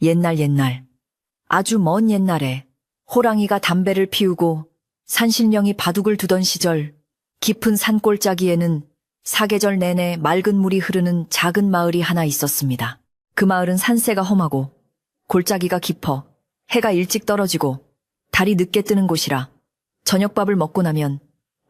옛날, 아주 먼 옛날에 호랑이가 담배를 피우고 산신령이 바둑을 두던 시절, 깊은 산골짜기에는 사계절 내내 맑은 물이 흐르는 작은 마을이 하나 있었습니다. 그 마을은 산세가 험하고 골짜기가 깊어 해가 일찍 떨어지고 달이 늦게 뜨는 곳이라 저녁밥을 먹고 나면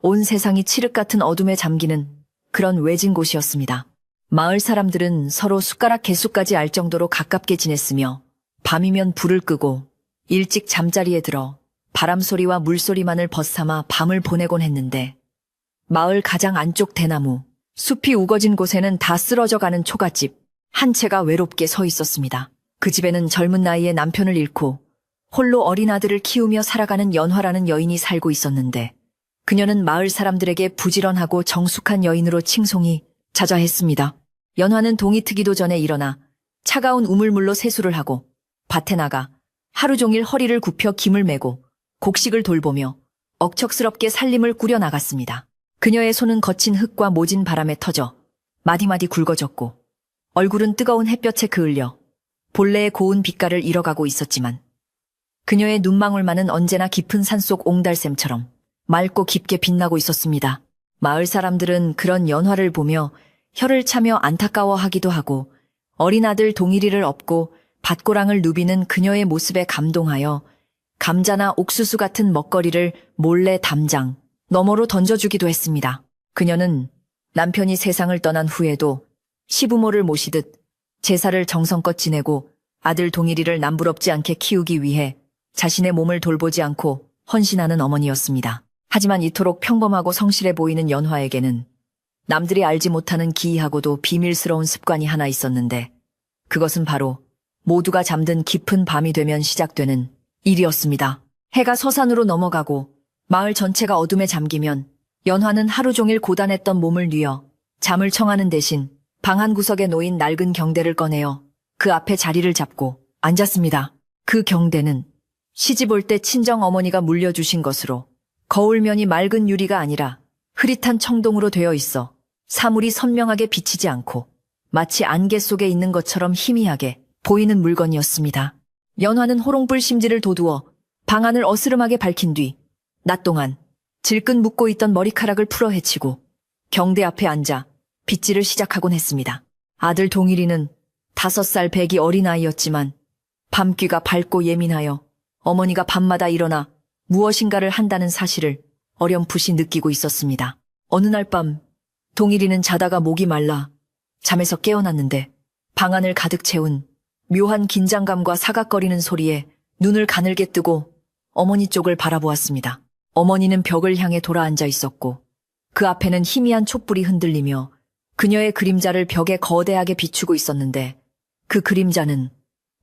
온 세상이 칠흑 같은 어둠에 잠기는 그런 외진 곳이었습니다. 마을 사람들은 서로 숟가락 개수까지 알 정도로 가깝게 지냈으며 밤이면 불을 끄고 일찍 잠자리에 들어 바람소리와 물소리만을 벗삼아 밤을 보내곤 했는데 마을 가장 안쪽 대나무, 숲이 우거진 곳에는 다 쓰러져가는 초가집 한 채가 외롭게 서 있었습니다. 그 집에는 젊은 나이에 남편을 잃고 홀로 어린 아들을 키우며 살아가는 연화라는 여인이 살고 있었는데 그녀는 마을 사람들에게 부지런하고 정숙한 여인으로 칭송이 자자했습니다. 연화는 동이 트기도 전에 일어나 차가운 우물물로 세수를 하고 밭에 나가 하루 종일 허리를 굽혀 김을 메고 곡식을 돌보며 억척스럽게 살림을 꾸려 나갔습니다. 그녀의 손은 거친 흙과 모진 바람에 터져 마디마디 굵어졌고 얼굴은 뜨거운 햇볕에 그을려 본래의 고운 빛깔을 잃어가고 있었지만 그녀의 눈망울만은 언제나 깊은 산속 옹달샘처럼 맑고 깊게 빛나고 있었습니다. 마을 사람들은 그런 연화를 보며 혀를 차며 안타까워하기도 하고 어린 아들 동일이를 업고 밭고랑을 누비는 그녀의 모습에 감동하여 감자나 옥수수 같은 먹거리를 몰래 담장 너머로 던져주기도 했습니다. 그녀는 남편이 세상을 떠난 후에도 시부모를 모시듯 제사를 정성껏 지내고 아들 동일이를 남부럽지 않게 키우기 위해 자신의 몸을 돌보지 않고 헌신하는 어머니였습니다. 하지만 이토록 평범하고 성실해 보이는 연화에게는 남들이 알지 못하는 기이하고도 비밀스러운 습관이 하나 있었는데 그것은 바로 모두가 잠든 깊은 밤이 되면 시작되는 일이었습니다. 해가 서산으로 넘어가고 마을 전체가 어둠에 잠기면 연화는 하루 종일 고단했던 몸을 뉘어 잠을 청하는 대신 방 한 구석에 놓인 낡은 경대를 꺼내어 그 앞에 자리를 잡고 앉았습니다. 그 경대는 시집 올 때 친정 어머니가 물려주신 것으로 거울면이 맑은 유리가 아니라 흐릿한 청동으로 되어 있어 사물이 선명하게 비치지 않고 마치 안개 속에 있는 것처럼 희미하게 보이는 물건이었습니다. 연화는 호롱불 심지를 돋우어 방안을 어스름하게 밝힌 뒤 낮 동안 질끈 묶고 있던 머리카락을 풀어 헤치고 경대 앞에 앉아 빗질을 시작하곤 했습니다. 아들 동일이는 5살 배기 어린아이였지만 밤귀가 밝고 예민하여 어머니가 밤마다 일어나 무엇인가를 한다는 사실을 어렴풋이 느끼고 있었습니다. 어느 날 밤 동일이는 자다가 목이 말라 잠에서 깨어났는데 방안을 가득 채운 묘한 긴장감과 사각거리는 소리에 눈을 가늘게 뜨고 어머니 쪽을 바라보았습니다. 어머니는 벽을 향해 돌아앉아 있었고 그 앞에는 희미한 촛불이 흔들리며 그녀의 그림자를 벽에 거대하게 비추고 있었는데 그 그림자는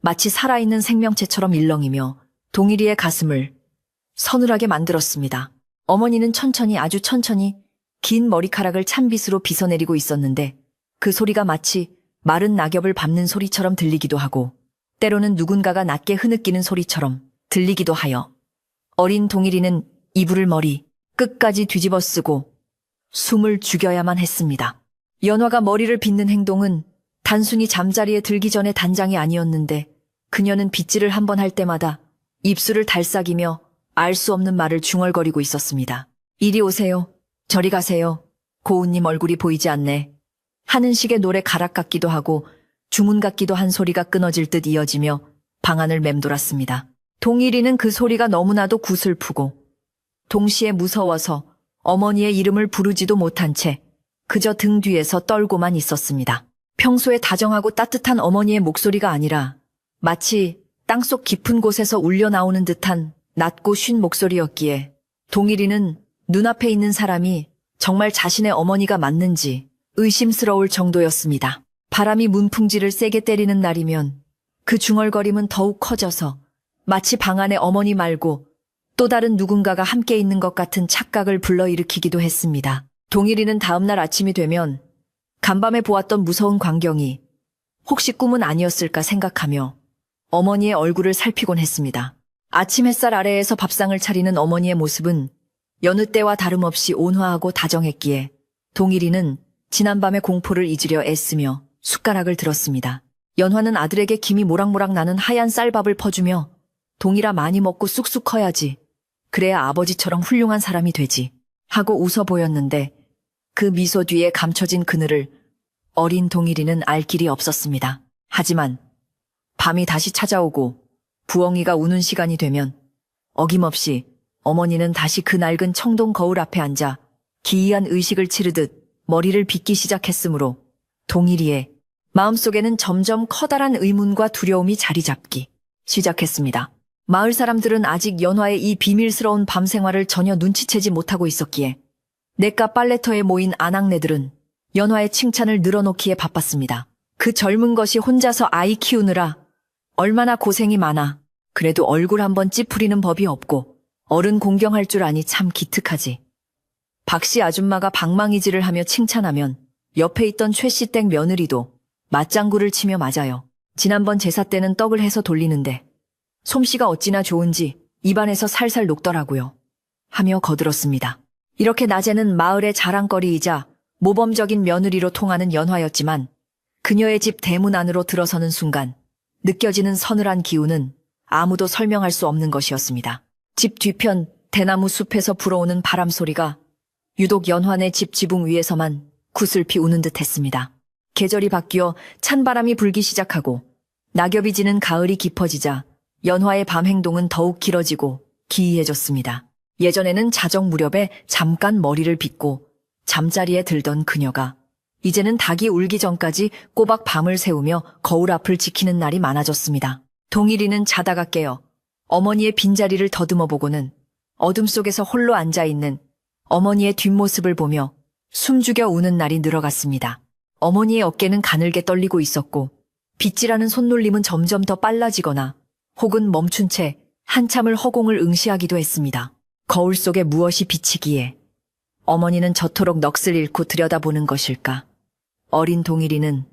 마치 살아있는 생명체처럼 일렁이며 동일이의 가슴을 서늘하게 만들었습니다. 어머니는 천천히 아주 천천히 긴 머리카락을 찬빗으로 빗어내리고 있었는데 그 소리가 마치 마른 낙엽을 밟는 소리처럼 들리기도 하고 때로는 누군가가 낮게 흐느끼는 소리처럼 들리기도 하여 어린 동일이는 이불을 머리 끝까지 뒤집어 쓰고 숨을 죽여야만 했습니다. 연화가 머리를 빗는 행동은 단순히 잠자리에 들기 전의 단장이 아니었는데 그녀는 빗질을 한 번 할 때마다 입술을 달싹이며 알 수 없는 말을 중얼거리고 있었습니다. 이리 오세요. 저리 가세요. 고운님 얼굴이 보이지 않네. 하는 식의 노래 가락 같기도 하고 주문 같기도 한 소리가 끊어질 듯 이어지며 방안을 맴돌았습니다. 동일이는 그 소리가 너무나도 구슬프고 동시에 무서워서 어머니의 이름을 부르지도 못한 채 그저 등 뒤에서 떨고만 있었습니다. 평소에 다정하고 따뜻한 어머니의 목소리가 아니라 마치 땅속 깊은 곳에서 울려 나오는 듯한 낮고 쉰 목소리였기에 동일이는 눈앞에 있는 사람이 정말 자신의 어머니가 맞는지 의심스러울 정도였습니다. 바람이 문풍지를 세게 때리는 날이면 그 중얼거림은 더욱 커져서 마치 방 안에 어머니 말고 또 다른 누군가가 함께 있는 것 같은 착각을 불러일으키기도 했습니다. 동일이는 다음날 아침이 되면 간밤에 보았던 무서운 광경이 혹시 꿈은 아니었을까 생각하며 어머니의 얼굴을 살피곤 했습니다. 아침 햇살 아래에서 밥상을 차리는 어머니의 모습은 여느 때와 다름없이 온화하고 다정했기에 동일이는 지난밤의 공포를 잊으려 애쓰며 숟가락을 들었습니다. 연화는 아들에게 김이 모락모락 나는 하얀 쌀밥을 퍼주며 동일아 많이 먹고 쑥쑥 커야지. 그래야 아버지처럼 훌륭한 사람이 되지. 하고 웃어 보였는데 그 미소 뒤에 감춰진 그늘을 어린 동일이는 알 길이 없었습니다. 하지만 밤이 다시 찾아오고 부엉이가 우는 시간이 되면 어김없이 어머니는 다시 그 낡은 청동 거울 앞에 앉아 기이한 의식을 치르듯 머리를 빗기 시작했으므로 동일이의 마음속에는 점점 커다란 의문과 두려움이 자리 잡기 시작했습니다. 마을 사람들은 아직 연화의 이 비밀스러운 밤 생활을 전혀 눈치채지 못하고 있었기에 냇가 빨래터에 모인 아낙네들은 연화의 칭찬을 늘어놓기에 바빴습니다. 그 젊은 것이 혼자서 아이 키우느라 얼마나 고생이 많아. 그래도 얼굴 한번 찌푸리는 법이 없고 어른 공경할 줄 아니 참 기특하지. 박씨 아줌마가 방망이질을 하며 칭찬하면 옆에 있던 최씨 댁 며느리도 맞장구를 치며 맞아요. 지난번 제사 때는 떡을 해서 돌리는데 솜씨가 어찌나 좋은지 입안에서 살살 녹더라고요. 하며 거들었습니다. 이렇게 낮에는 마을의 자랑거리이자 모범적인 며느리로 통하는 연화였지만 그녀의 집 대문 안으로 들어서는 순간 느껴지는 서늘한 기운은 아무도 설명할 수 없는 것이었습니다. 집 뒤편 대나무 숲에서 불어오는 바람 소리가 유독 연화네 집 지붕 위에서만 구슬피 우는 듯 했습니다. 계절이 바뀌어 찬바람이 불기 시작하고 낙엽이 지는 가을이 깊어지자 연화의 밤 행동은 더욱 길어지고 기이해졌습니다. 예전에는 자정 무렵에 잠깐 머리를 빗고 잠자리에 들던 그녀가 이제는 닭이 울기 전까지 꼬박 밤을 새우며 거울 앞을 지키는 날이 많아졌습니다. 동일이는 자다가 깨어 어머니의 빈자리를 더듬어 보고는 어둠 속에서 홀로 앉아있는 어머니의 뒷모습을 보며 숨죽여 우는 날이 늘어갔습니다. 어머니의 어깨는 가늘게 떨리고 있었고 빗질하는 손놀림은 점점 더 빨라지거나 혹은 멈춘 채 한참을 허공을 응시하기도 했습니다. 거울 속에 무엇이 비치기에 어머니는 저토록 넋을 잃고 들여다보는 것일까? 어린 동일이는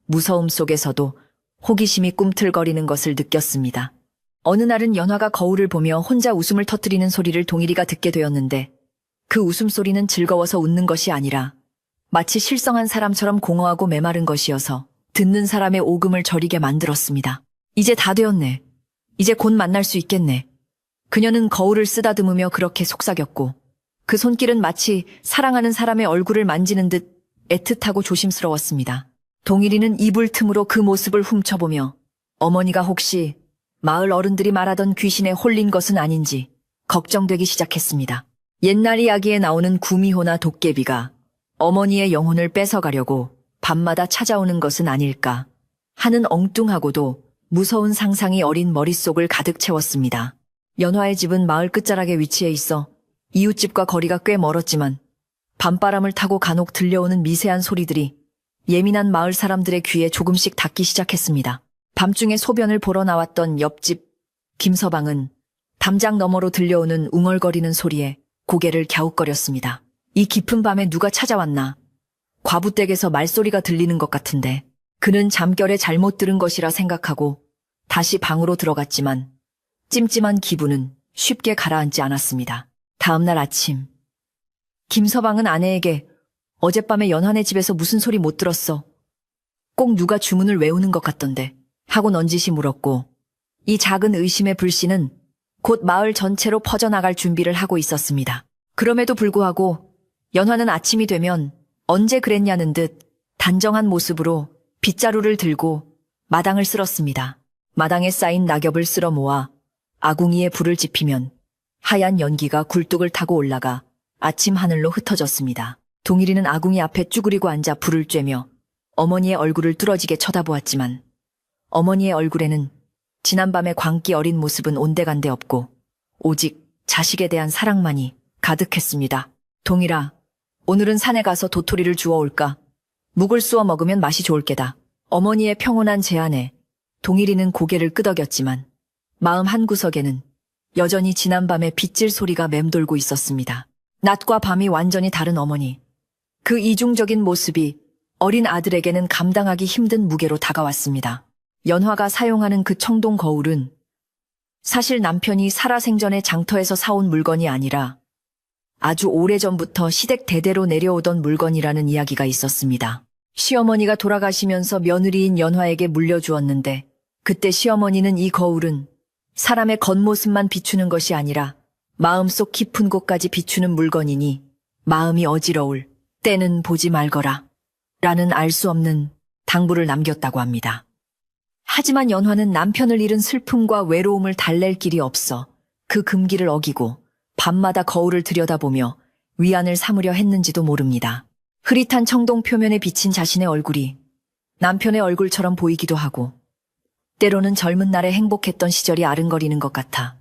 무서움 속에서도 호기심이 꿈틀거리는 것을 느꼈습니다. 어느 날은 연화가 거울을 보며 혼자 웃음을 터뜨리는 소리를 동일이가 듣게 되었는데 그 웃음소리는 즐거워서 웃는 것이 아니라 마치 실성한 사람처럼 공허하고 메마른 것이어서 듣는 사람의 오금을 저리게 만들었습니다. 이제 다 되었네. 이제 곧 만날 수 있겠네. 그녀는 거울을 쓰다듬으며 그렇게 속삭였고 그 손길은 마치 사랑하는 사람의 얼굴을 만지는 듯 애틋하고 조심스러웠습니다. 동일이는 이불 틈으로 그 모습을 훔쳐보며 어머니가 혹시 마을 어른들이 말하던 귀신에 홀린 것은 아닌지 걱정되기 시작했습니다. 옛날 이야기에 나오는 구미호나 도깨비가 어머니의 영혼을 뺏어가려고 밤마다 찾아오는 것은 아닐까 하는 엉뚱하고도 무서운 상상이 어린 머릿속을 가득 채웠습니다. 연화의 집은 마을 끝자락에 위치해 있어 이웃집과 거리가 꽤 멀었지만 밤바람을 타고 간혹 들려오는 미세한 소리들이 예민한 마을 사람들의 귀에 조금씩 닿기 시작했습니다. 밤중에 소변을 보러 나왔던 옆집 김서방은 담장 너머로 들려오는 웅얼거리는 소리에 고개를 갸웃거렸습니다. 이 깊은 밤에 누가 찾아왔나? 과부댁에서 말소리가 들리는 것 같은데 그는 잠결에 잘못 들은 것이라 생각하고 다시 방으로 들어갔지만 찜찜한 기분은 쉽게 가라앉지 않았습니다. 다음날 아침 김서방은 아내에게 어젯밤에 연화네 집에서 무슨 소리 못 들었어? 꼭 누가 주문을 외우는 것 같던데 하고 넌지시 물었고 이 작은 의심의 불씨는 곧 마을 전체로 퍼져나갈 준비를 하고 있었습니다. 그럼에도 불구하고 연화는 아침이 되면 언제 그랬냐는 듯 단정한 모습으로 빗자루를 들고 마당을 쓸었습니다. 마당에 쌓인 낙엽을 쓸어 모아 아궁이에 불을 지피면 하얀 연기가 굴뚝을 타고 올라가 아침 하늘로 흩어졌습니다. 동일이는 아궁이 앞에 쭈그리고 앉아 불을 쬐며 어머니의 얼굴을 뚫어지게 쳐다보았지만 어머니의 얼굴에는 지난밤의 광기 어린 모습은 온데간데 없고 오직 자식에 대한 사랑만이 가득했습니다. 동일아, 오늘은 산에 가서 도토리를 주워올까? 묵을 쑤어 먹으면 맛이 좋을 게다. 어머니의 평온한 제안에 동일이는 고개를 끄덕였지만 마음 한구석에는 여전히 지난밤의 빗질 소리가 맴돌고 있었습니다. 낮과 밤이 완전히 다른 어머니. 그 이중적인 모습이 어린 아들에게는 감당하기 힘든 무게로 다가왔습니다. 연화가 사용하는 그 청동 거울은 사실 남편이 살아생전에 장터에서 사온 물건이 아니라 아주 오래전부터 시댁 대대로 내려오던 물건이라는 이야기가 있었습니다. 시어머니가 돌아가시면서 며느리인 연화에게 물려주었는데 그때 시어머니는 이 거울은 사람의 겉모습만 비추는 것이 아니라 마음속 깊은 곳까지 비추는 물건이니 마음이 어지러울 때는 보지 말거라 라는 알 수 없는 당부를 남겼다고 합니다. 하지만 연화는 남편을 잃은 슬픔과 외로움을 달랠 길이 없어 그 금기를 어기고 밤마다 거울을 들여다보며 위안을 삼으려 했는지도 모릅니다. 흐릿한 청동 표면에 비친 자신의 얼굴이 남편의 얼굴처럼 보이기도 하고 때로는 젊은 날에 행복했던 시절이 아른거리는 것 같아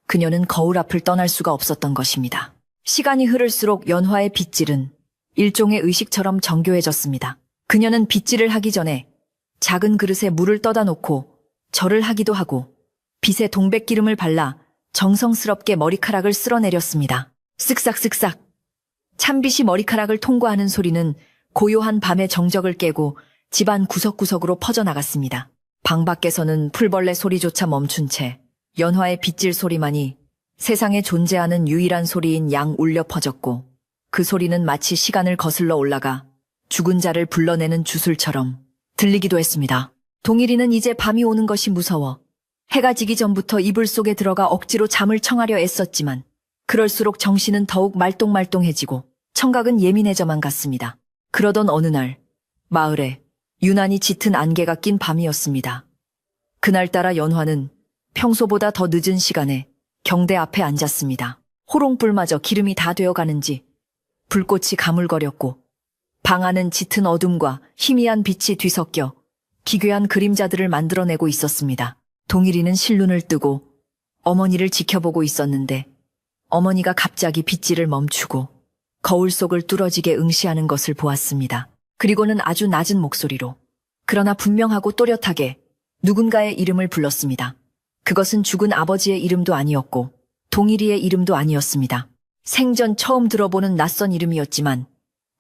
그녀는 거울 앞을 떠날 수가 없었던 것입니다. 시간이 흐를수록 연화의 빗질은 일종의 의식처럼 정교해졌습니다. 그녀는 빗질을 하기 전에 작은 그릇에 물을 떠다 놓고 절을 하기도 하고 빗에 동백기름을 발라 정성스럽게 머리카락을 쓸어내렸습니다. 쓱싹쓱싹. 찬빗이 머리카락을 통과하는 소리는 고요한 밤의 정적을 깨고 집안 구석구석으로 퍼져나갔습니다. 방 밖에서는 풀벌레 소리조차 멈춘 채 연화의 빗질 소리만이 세상에 존재하는 유일한 소리인 양 울려 퍼졌고 그 소리는 마치 시간을 거슬러 올라가 죽은 자를 불러내는 주술처럼 들리기도 했습니다. 동일이는 이제 밤이 오는 것이 무서워 해가 지기 전부터 이불 속에 들어가 억지로 잠을 청하려 애썼지만 그럴수록 정신은 더욱 말똥말똥해지고 청각은 예민해져만 갔습니다. 그러던 어느 날 마을에 유난히 짙은 안개가 낀 밤이었습니다. 그날따라 연화는 평소보다 더 늦은 시간에 경대 앞에 앉았습니다. 호롱불마저 기름이 다 되어가는지 불꽃이 가물거렸고 방 안은 짙은 어둠과 희미한 빛이 뒤섞여 기괴한 그림자들을 만들어내고 있었습니다. 동일이는 실눈을 뜨고 어머니를 지켜보고 있었는데 어머니가 갑자기 빗질을 멈추고 거울 속을 뚫어지게 응시하는 것을 보았습니다. 그리고는 아주 낮은 목소리로 그러나 분명하고 또렷하게 누군가의 이름을 불렀습니다. 그것은 죽은 아버지의 이름도 아니었고 동일이의 이름도 아니었습니다. 생전 처음 들어보는 낯선 이름이었지만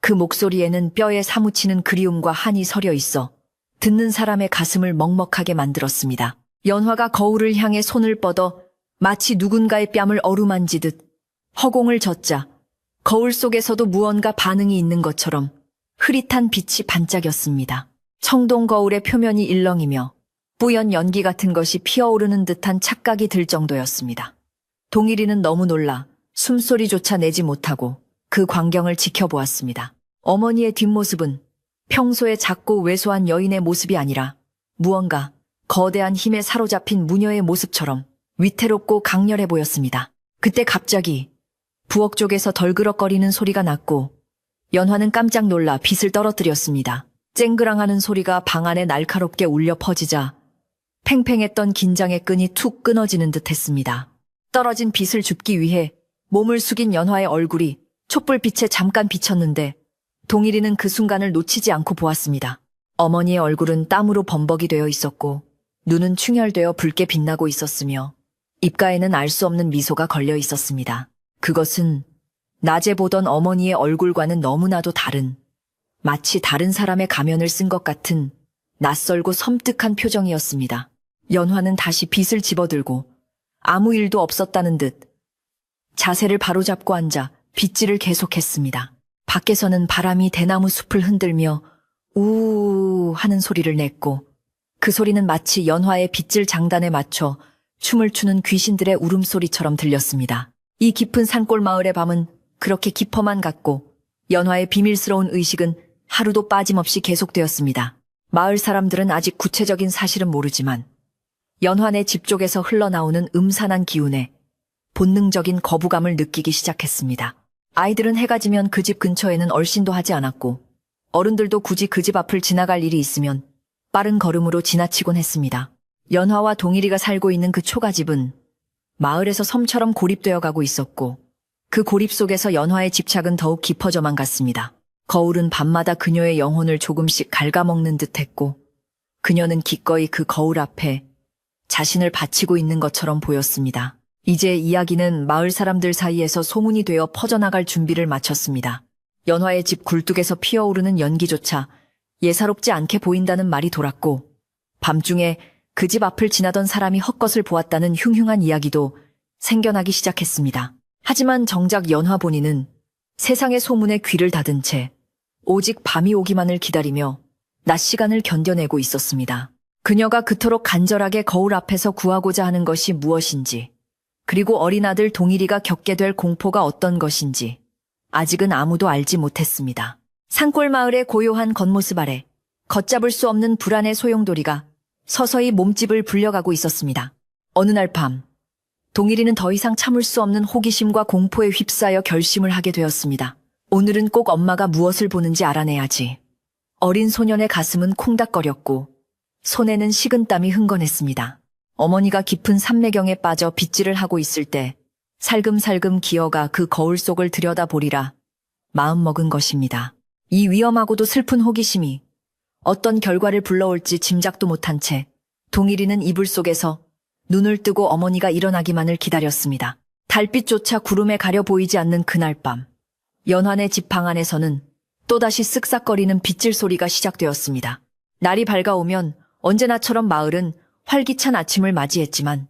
그 목소리에는 뼈에 사무치는 그리움과 한이 서려 있어 듣는 사람의 가슴을 먹먹하게 만들었습니다. 연화가 거울을 향해 손을 뻗어 마치 누군가의 뺨을 어루만지듯 허공을 젓자 거울 속에서도 무언가 반응이 있는 것처럼 흐릿한 빛이 반짝였습니다. 청동 거울의 표면이 일렁이며 뿌연 연기 같은 것이 피어오르는 듯한 착각이 들 정도였습니다. 동일이는 너무 놀라 숨소리조차 내지 못하고 그 광경을 지켜보았습니다. 어머니의 뒷모습은 평소에 작고 왜소한 여인의 모습이 아니라 무언가 거대한 힘에 사로잡힌 무녀의 모습처럼 위태롭고 강렬해 보였습니다. 그때 갑자기 부엌 쪽에서 덜그럭거리는 소리가 났고 연화는 깜짝 놀라 빗을 떨어뜨렸습니다. 쨍그랑하는 소리가 방 안에 날카롭게 울려 퍼지자 팽팽했던 긴장의 끈이 툭 끊어지는 듯 했습니다. 떨어진 빗을 줍기 위해 몸을 숙인 연화의 얼굴이 촛불빛에 잠깐 비쳤는데 동일이는 그 순간을 놓치지 않고 보았습니다. 어머니의 얼굴은 땀으로 범벅이 되어 있었고 눈은 충혈되어 붉게 빛나고 있었으며 입가에는 알 수 없는 미소가 걸려 있었습니다. 그것은 낮에 보던 어머니의 얼굴과는 너무나도 다른, 마치 다른 사람의 가면을 쓴 것 같은 낯설고 섬뜩한 표정이었습니다. 연화는 다시 빗을 집어들고 아무 일도 없었다는 듯 자세를 바로잡고 앉아 빗질을 계속했습니다. 밖에서는 바람이 대나무 숲을 흔들며 우우우 하는 소리를 냈고 그 소리는 마치 연화의 빗질 장단에 맞춰 춤을 추는 귀신들의 울음소리처럼 들렸습니다. 이 깊은 산골 마을의 밤은 그렇게 깊어만 갔고 연화의 비밀스러운 의식은 하루도 빠짐없이 계속되었습니다. 마을 사람들은 아직 구체적인 사실은 모르지만 연화네 집 쪽에서 흘러나오는 음산한 기운에 본능적인 거부감을 느끼기 시작했습니다. 아이들은 해가 지면 그 집 근처에는 얼씬도 하지 않았고 어른들도 굳이 그 집 앞을 지나갈 일이 있으면 빠른 걸음으로 지나치곤 했습니다. 연화와 동일이가 살고 있는 그 초가집은 마을에서 섬처럼 고립되어 가고 있었고 그 고립 속에서 연화의 집착은 더욱 깊어져만 갔습니다. 거울은 밤마다 그녀의 영혼을 조금씩 갉아먹는 듯했고 그녀는 기꺼이 그 거울 앞에 자신을 바치고 있는 것처럼 보였습니다. 이제 이야기는 마을 사람들 사이에서 소문이 되어 퍼져나갈 준비를 마쳤습니다. 연화의 집 굴뚝에서 피어오르는 연기조차 예사롭지 않게 보인다는 말이 돌았고 밤중에 그 집 앞을 지나던 사람이 헛것을 보았다는 흉흉한 이야기도 생겨나기 시작했습니다. 하지만 정작 연화 본인은 세상의 소문에 귀를 닫은 채 오직 밤이 오기만을 기다리며 낮 시간을 견뎌내고 있었습니다. 그녀가 그토록 간절하게 거울 앞에서 구하고자 하는 것이 무엇인지, 그리고 어린 아들 동일이가 겪게 될 공포가 어떤 것인지 아직은 아무도 알지 못했습니다. 산골 마을의 고요한 겉모습 아래 걷잡을 수 없는 불안의 소용돌이가 서서히 몸집을 불려가고 있었습니다. 어느 날 밤, 동일이는 더 이상 참을 수 없는 호기심과 공포에 휩싸여 결심을 하게 되었습니다. 오늘은 꼭 엄마가 무엇을 보는지 알아내야지. 어린 소년의 가슴은 콩닥거렸고 손에는 식은땀이 흥건했습니다. 어머니가 깊은 삼매경에 빠져 빗질을 하고 있을 때 살금살금 기어가 그 거울 속을 들여다보리라 마음먹은 것입니다. 이 위험하고도 슬픈 호기심이 어떤 결과를 불러올지 짐작도 못한 채 동일이는 이불 속에서 눈을 뜨고 어머니가 일어나기만을 기다렸습니다. 달빛조차 구름에 가려 보이지 않는 그날 밤, 연환의 집 방 안에서는 또다시 쓱싹거리는 빗질 소리가 시작되었습니다. 날이 밝아오면 언제나처럼 마을은 활기찬 아침을 맞이했지만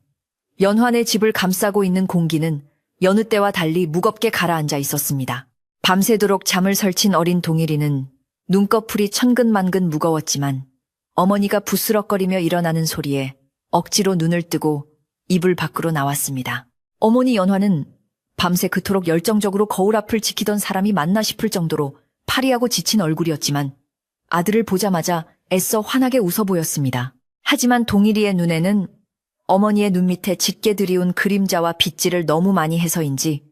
연환의 집을 감싸고 있는 공기는 여느 때와 달리 무겁게 가라앉아 있었습니다. 밤새도록 잠을 설친 어린 동일이는 눈꺼풀이 천근만근 무거웠지만 어머니가 부스럭거리며 일어나는 소리에 억지로 눈을 뜨고 이불 밖으로 나왔습니다. 어머니 연화는 밤새 그토록 열정적으로 거울 앞을 지키던 사람이 맞나 싶을 정도로 파리하고 지친 얼굴이었지만 아들을 보자마자 애써 환하게 웃어 보였습니다. 하지만 동일이의 눈에는 어머니의 눈 밑에 짙게 드리운 그림자와 빗질을 너무 많이 해서인지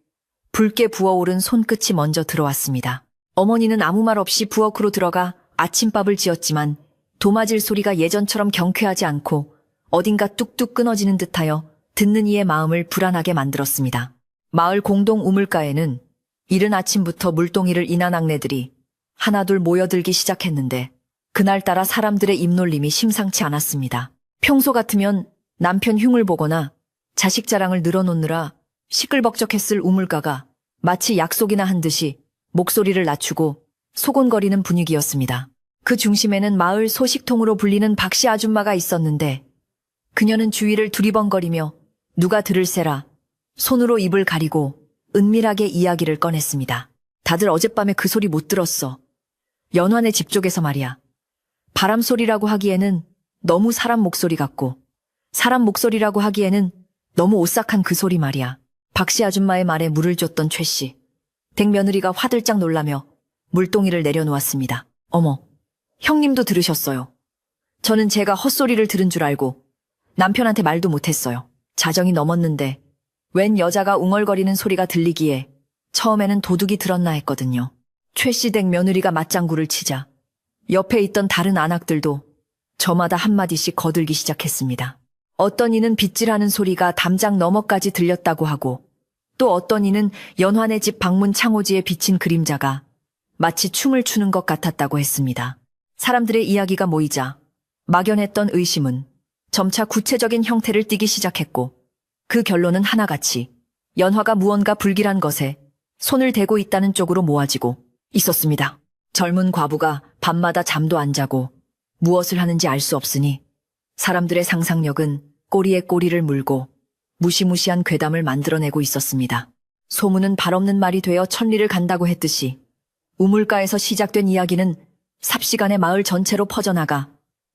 붉게 부어오른 손끝이 먼저 들어왔습니다. 어머니는 아무 말 없이 부엌으로 들어가 아침밥을 지었지만 도마질 소리가 예전처럼 경쾌하지 않고 어딘가 뚝뚝 끊어지는 듯하여 듣는 이의 마음을 불안하게 만들었습니다. 마을 공동 우물가에는 이른 아침부터 물동이를 이난 악내들이 하나둘 모여들기 시작했는데 그날따라 사람들의 입놀림이 심상치 않았습니다. 평소 같으면 남편 흉을 보거나 자식 자랑을 늘어놓느라 시끌벅적했을 우물가가 마치 약속이나 한 듯이 목소리를 낮추고 소곤거리는 분위기였습니다. 그 중심에는 마을 소식통으로 불리는 박씨 아줌마가 있었는데 그녀는 주위를 두리번거리며 누가 들을세라 손으로 입을 가리고 은밀하게 이야기를 꺼냈습니다. 다들 어젯밤에 그 소리 못 들었어. 연환의 집 쪽에서 말이야. 바람 소리라고 하기에는 너무 사람 목소리 같고 사람 목소리라고 하기에는 너무 오싹한 그 소리 말이야. 박씨 아줌마의 말에 물을 줬던 최 씨. 댁 며느리가 화들짝 놀라며 물동이를 내려놓았습니다. 어머, 형님도 들으셨어요. 저는 제가 헛소리를 들은 줄 알고 남편한테 말도 못했어요. 자정이 넘었는데 웬 여자가 웅얼거리는 소리가 들리기에 처음에는 도둑이 들었나 했거든요. 최 씨 댁 며느리가 맞장구를 치자 옆에 있던 다른 안악들도 저마다 한마디씩 거들기 시작했습니다. 어떤 이는 빗질하는 소리가 담장 너머까지 들렸다고 하고 또 어떤 이는 연환의 집 방문 창호지에 비친 그림자가 마치 춤을 추는 것 같았다고 했습니다. 사람들의 이야기가 모이자 막연했던 의심은 점차 구체적인 형태를 띠기 시작했고 그 결론은 하나같이 연화가 무언가 불길한 것에 손을 대고 있다는 쪽으로 모아지고 있었습니다. 젊은 과부가 밤마다 잠도 안 자고 무엇을 하는지 알 수 없으니 사람들의 상상력은 꼬리에 꼬리를 물고 무시무시한 괴담을 만들어내고 있었습니다. 소문은 발없는 말이 되어 천리를 간다고 했듯이 우물가에서 시작된 이야기는 삽시간에 마을 전체로 퍼져나가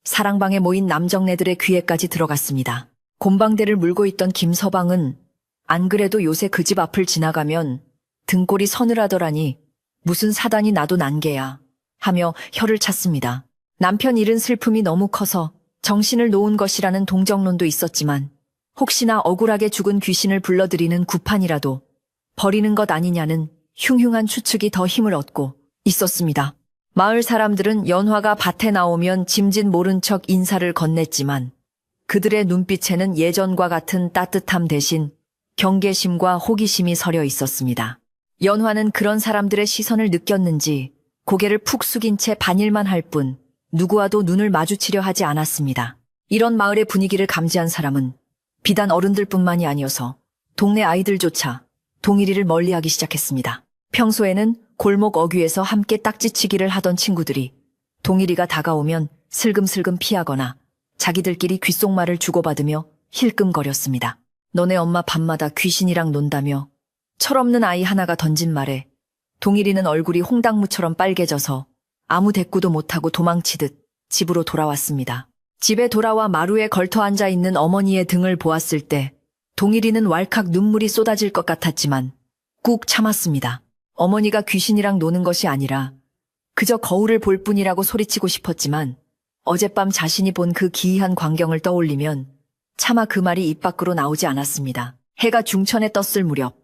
사랑방에 모인 남정네들의 귀에까지 들어갔습니다. 곰방대를 물고 있던 김서방은 안 그래도 요새 그 집 앞을 지나가면 등골이 서늘하더라니 무슨 사단이 나도 난게야 하며 혀를 찼습니다. 남편 잃은 슬픔이 너무 커서 정신을 놓은 것이라는 동정론도 있었지만 혹시나 억울하게 죽은 귀신을 불러들이는 구판이라도 버리는 것 아니냐는 흉흉한 추측이 더 힘을 얻고 있었습니다. 마을 사람들은 연화가 밭에 나오면 짐짓 모른 척 인사를 건넸지만 그들의 눈빛에는 예전과 같은 따뜻함 대신 경계심과 호기심이 서려 있었습니다. 연화는 그런 사람들의 시선을 느꼈는지 고개를 푹 숙인 채 반일만 할 뿐 누구와도 눈을 마주치려 하지 않았습니다. 이런 마을의 분위기를 감지한 사람은 비단 어른들뿐만이 아니어서 동네 아이들조차 동일이를 멀리하기 시작했습니다. 평소에는 골목 어귀에서 함께 딱지치기를 하던 친구들이 동일이가 다가오면 슬금슬금 피하거나 자기들끼리 귓속말을 주고받으며 힐끔거렸습니다. 너네 엄마 밤마다 귀신이랑 논다며 철없는 아이 하나가 던진 말에 동일이는 얼굴이 홍당무처럼 빨개져서 아무 대꾸도 못하고 도망치듯 집으로 돌아왔습니다. 집에 돌아와 마루에 걸터 앉아 있는 어머니의 등을 보았을 때 동일이는 왈칵 눈물이 쏟아질 것 같았지만 꾹 참았습니다. 어머니가 귀신이랑 노는 것이 아니라 그저 거울을 볼 뿐이라고 소리치고 싶었지만 어젯밤 자신이 본 그 기이한 광경을 떠올리면 차마 그 말이 입 밖으로 나오지 않았습니다. 해가 중천에 떴을 무렵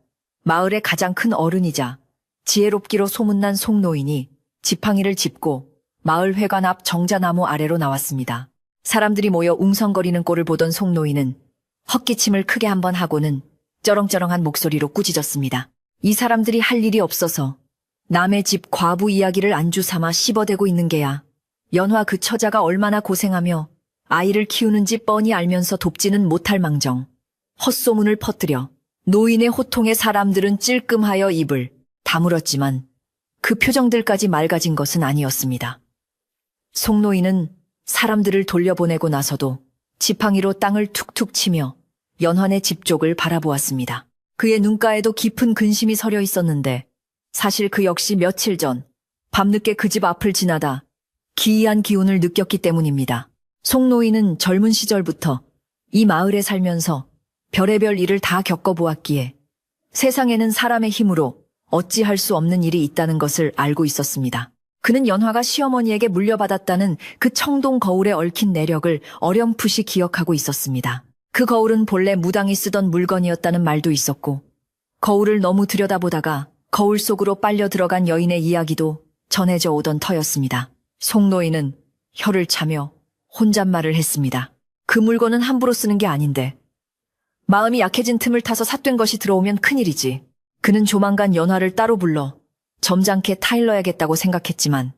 마을의 가장 큰 어른이자 지혜롭기로 소문난 송노인이 지팡이를 짚고 마을 회관 앞 정자나무 아래로 나왔습니다. 사람들이 모여 웅성거리는 꼴을 보던 송노인은 헛기침을 크게 한번 하고는 쩌렁쩌렁한 목소리로 꾸짖었습니다. 이 사람들이 할 일이 없어서 남의 집 과부 이야기를 안주 삼아 씹어대고 있는 게야. 연화 그 처자가 얼마나 고생하며 아이를 키우는지 뻔히 알면서 돕지는 못할 망정 헛소문을 퍼뜨려 노인의 호통에 사람들은 찔끔하여 입을 다물었지만 그 표정들까지 맑아진 것은 아니었습니다. 송노인은 사람들을 돌려보내고 나서도 지팡이로 땅을 툭툭 치며 연환의 집 쪽을 바라보았습니다. 그의 눈가에도 깊은 근심이 서려 있었는데 사실 그 역시 며칠 전 밤늦게 그 집 앞을 지나다 기이한 기운을 느꼈기 때문입니다. 송노인은 젊은 시절부터 이 마을에 살면서 별의별 일을 다 겪어보았기에 세상에는 사람의 힘으로 어찌할 수 없는 일이 있다는 것을 알고 있었습니다. 그는 연화가 시어머니에게 물려받았다는 그 청동 거울에 얽힌 내력을 어렴풋이 기억하고 있었습니다. 그 거울은 본래 무당이 쓰던 물건이었다는 말도 있었고 거울을 너무 들여다보다가 거울 속으로 빨려 들어간 여인의 이야기도 전해져 오던 터였습니다. 송노인은 혀를 차며 혼잣말을 했습니다. 그 물건은 함부로 쓰는 게 아닌데 마음이 약해진 틈을 타서 삿된 것이 들어오면 큰일이지. 그는 조만간 연화를 따로 불러 점잖게 타일러야겠다고 생각했지만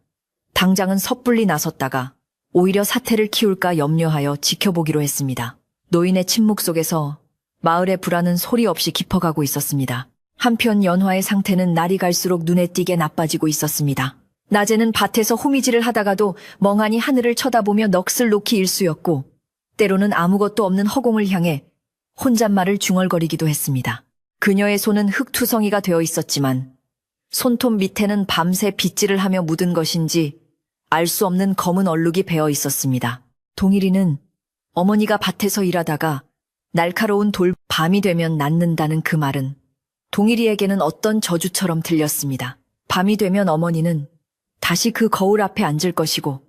당장은 섣불리 나섰다가 오히려 사태를 키울까 염려하여 지켜보기로 했습니다. 노인의 침묵 속에서 마을의 불안은 소리 없이 깊어가고 있었습니다. 한편 연화의 상태는 날이 갈수록 눈에 띄게 나빠지고 있었습니다. 낮에는 밭에서 호미질을 하다가도 멍하니 하늘을 쳐다보며 넋을 놓기 일쑤였고 때로는 아무것도 없는 허공을 향해 혼잣말을 중얼거리기도 했습니다. 그녀의 손은 흙투성이가 되어 있었지만 손톱 밑에는 밤새 빗질을 하며 묻은 것인지 알 수 없는 검은 얼룩이 배어 있었습니다. 동일이는 어머니가 밭에서 일하다가 날카로운 밤이 되면 낫는다는 그 말은 동일이에게는 어떤 저주처럼 들렸습니다. 밤이 되면 어머니는 다시 그 거울 앞에 앉을 것이고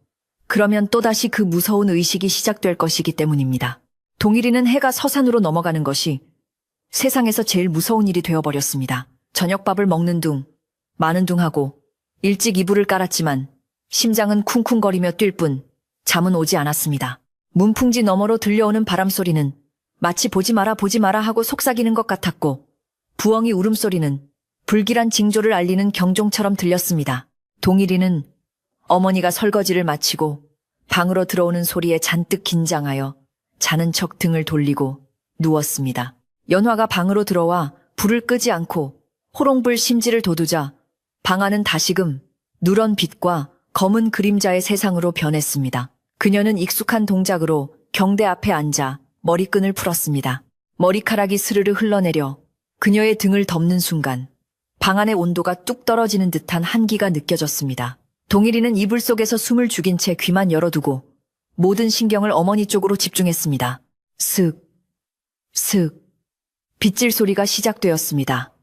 그러면 또다시 그 무서운 의식이 시작될 것이기 때문입니다. 동일이는 해가 서산으로 넘어가는 것이 세상에서 제일 무서운 일이 되어버렸습니다. 저녁밥을 먹는 둥, 마는 둥 하고 일찍 이불을 깔았지만 심장은 쿵쿵거리며 뛸 뿐 잠은 오지 않았습니다. 문풍지 너머로 들려오는 바람소리는 마치 보지 마라 하고 속삭이는 것 같았고 부엉이 울음소리는 불길한 징조를 알리는 경종처럼 들렸습니다. 동일이는 어머니가 설거지를 마치고 방으로 들어오는 소리에 잔뜩 긴장하여 자는 척 등을 돌리고 누웠습니다. 연화가 방으로 들어와 불을 끄지 않고 호롱불 심지를 돋우자 방 안은 다시금 누런 빛과 검은 그림자의 세상으로 변했습니다. 그녀는 익숙한 동작으로 경대 앞에 앉아 머리끈을 풀었습니다. 머리카락이 스르르 흘러내려 그녀의 등을 덮는 순간 방 안의 온도가 뚝 떨어지는 듯한 한기가 느껴졌습니다. 동일이는 이불 속에서 숨을 죽인 채 귀만 열어두고 모든 신경을 어머니 쪽으로 집중했습니다. 슥, 슥, 빗질 소리가 시작되었습니다.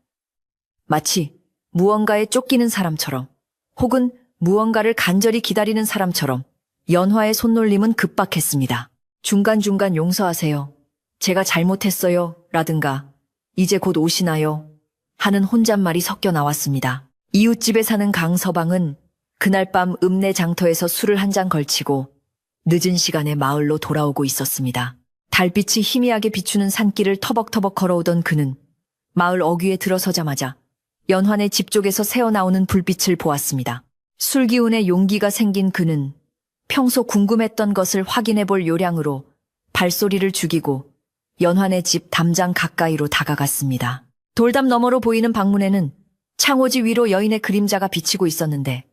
마치 무언가에 쫓기는 사람처럼 혹은 무언가를 간절히 기다리는 사람처럼 연화의 손놀림은 급박했습니다. 중간중간 용서하세요. 제가 잘못했어요. 라든가 이제 곧 오시나요? 하는 혼잣말이 섞여 나왔습니다. 이웃집에 사는 강서방은 그날 밤 읍내 장터에서 술을 한 잔 걸치고 늦은 시간에 마을로 돌아오고 있었습니다. 달빛이 희미하게 비추는 산길을 터벅터벅 걸어오던 그는 마을 어귀에 들어서자마자 연환의 집 쪽에서 새어나오는 불빛을 보았습니다. 술기운에 용기가 생긴 그는 평소 궁금했던 것을 확인해 볼 요량으로 발소리를 죽이고 연환의 집 담장 가까이로 다가갔습니다. 돌담 너머로 보이는 방문에는 창호지 위로 여인의 그림자가 비치고 있었는데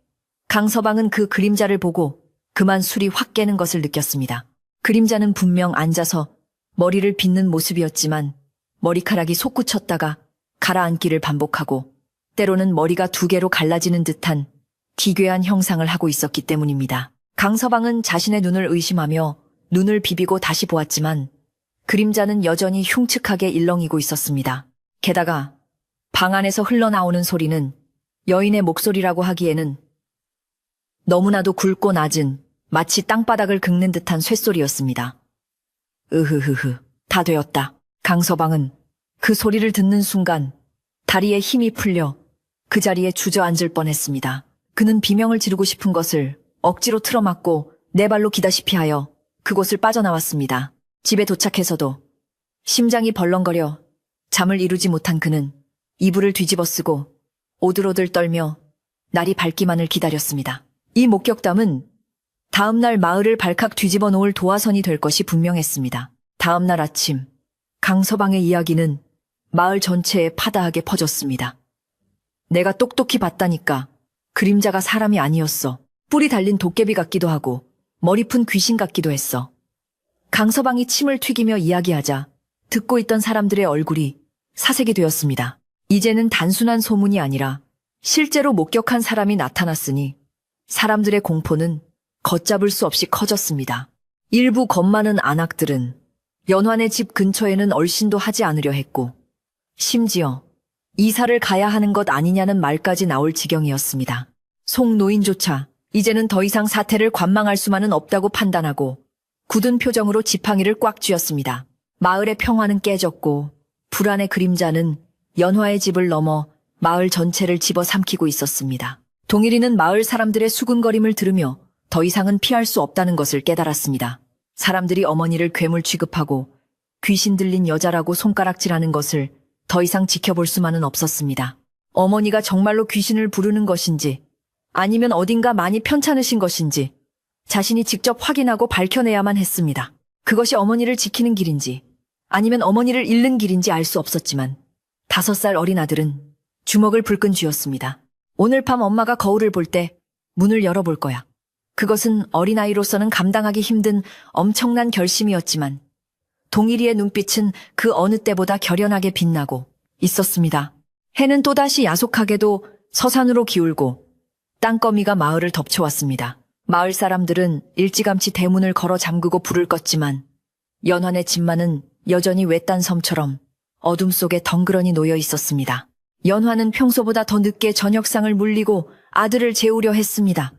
강서방은 그 그림자를 보고 그만 술이 확 깨는 것을 느꼈습니다. 그림자는 분명 앉아서 머리를 빗는 모습이었지만 머리카락이 솟구쳤다가 가라앉기를 반복하고 때로는 머리가 두 개로 갈라지는 듯한 기괴한 형상을 하고 있었기 때문입니다. 강서방은 자신의 눈을 의심하며 눈을 비비고 다시 보았지만 그림자는 여전히 흉측하게 일렁이고 있었습니다. 게다가 방 안에서 흘러나오는 소리는 여인의 목소리라고 하기에는 너무나도 굵고 낮은 마치 땅바닥을 긁는 듯한 쇳소리였습니다. 으흐흐흐, 다 되었다. 강서방은 그 소리를 듣는 순간 다리에 힘이 풀려 그 자리에 주저앉을 뻔했습니다. 그는 비명을 지르고 싶은 것을 억지로 틀어막고 네 발로 기다시피 하여 그곳을 빠져나왔습니다. 집에 도착해서도 심장이 벌렁거려 잠을 이루지 못한 그는 이불을 뒤집어 쓰고 오들오들 떨며 날이 밝기만을 기다렸습니다. 이 목격담은 다음날 마을을 발칵 뒤집어 놓을 도화선이 될 것이 분명했습니다. 다음날 아침 강서방의 이야기는 마을 전체에 파다하게 퍼졌습니다. 내가 똑똑히 봤다니까 그림자가 사람이 아니었어. 뿔이 달린 도깨비 같기도 하고 머리 푼 귀신 같기도 했어. 강서방이 침을 튀기며 이야기하자 듣고 있던 사람들의 얼굴이 사색이 되었습니다. 이제는 단순한 소문이 아니라 실제로 목격한 사람이 나타났으니 사람들의 공포는 걷잡을 수 없이 커졌습니다. 일부 겁 많은 안악들은 연환의 집 근처에는 얼씬도 하지 않으려 했고 심지어 이사를 가야 하는 것 아니냐는 말까지 나올 지경이었습니다. 송 노인조차 이제는 더 이상 사태를 관망할 수만은 없다고 판단하고 굳은 표정으로 지팡이를 꽉 쥐었습니다. 마을의 평화는 깨졌고 불안의 그림자는 연화의 집을 넘어 마을 전체를 집어삼키고 있었습니다. 동일이는 마을 사람들의 수군거림을 들으며 더 이상은 피할 수 없다는 것을 깨달았습니다. 사람들이 어머니를 괴물 취급하고 귀신 들린 여자라고 손가락질하는 것을 더 이상 지켜볼 수만은 없었습니다. 어머니가 정말로 귀신을 부르는 것인지 아니면 어딘가 많이 편찮으신 것인지 자신이 직접 확인하고 밝혀내야만 했습니다. 그것이 어머니를 지키는 길인지 아니면 어머니를 잃는 길인지 알 수 없었지만 5살 어린 아들은 주먹을 불끈 쥐었습니다. 오늘 밤 엄마가 거울을 볼 때 문을 열어볼 거야. 그것은 어린아이로서는 감당하기 힘든 엄청난 결심이었지만 동일이의 눈빛은 그 어느 때보다 결연하게 빛나고 있었습니다. 해는 또다시 야속하게도 서산으로 기울고 땅거미가 마을을 덮쳐왔습니다. 마을 사람들은 일찌감치 대문을 걸어 잠그고 불을 껐지만 연환의 집만은 여전히 외딴 섬처럼 어둠 속에 덩그러니 놓여 있었습니다. 연환은 평소보다 더 늦게 저녁상을 물리고 아들을 재우려 했습니다.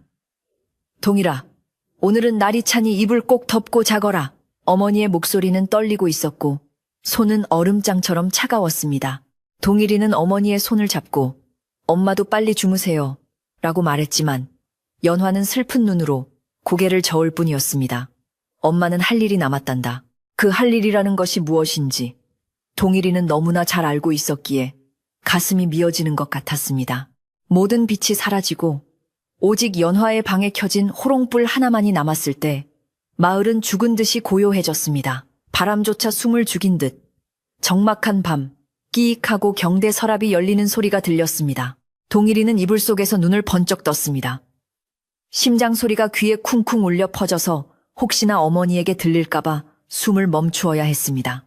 동일아, 오늘은 날이 차니 이불 꼭 덮고 자거라. 어머니의 목소리는 떨리고 있었고 손은 얼음장처럼 차가웠습니다. 동일이는 어머니의 손을 잡고 엄마도 빨리 주무세요 라고 말했지만 연화는 슬픈 눈으로 고개를 저을 뿐이었습니다. 엄마는 할 일이 남았단다. 그 할 일이라는 것이 무엇인지 동일이는 너무나 잘 알고 있었기에 가슴이 미어지는 것 같았습니다. 모든 빛이 사라지고 오직 연화의 방에 켜진 호롱불 하나만이 남았을 때 마을은 죽은 듯이 고요해졌습니다. 바람조차 숨을 죽인 듯 적막한 밤, 끼익하고 경대 서랍이 열리는 소리가 들렸습니다. 동일이는 이불 속에서 눈을 번쩍 떴습니다. 심장 소리가 귀에 쿵쿵 울려 퍼져서 혹시나 어머니에게 들릴까봐 숨을 멈추어야 했습니다.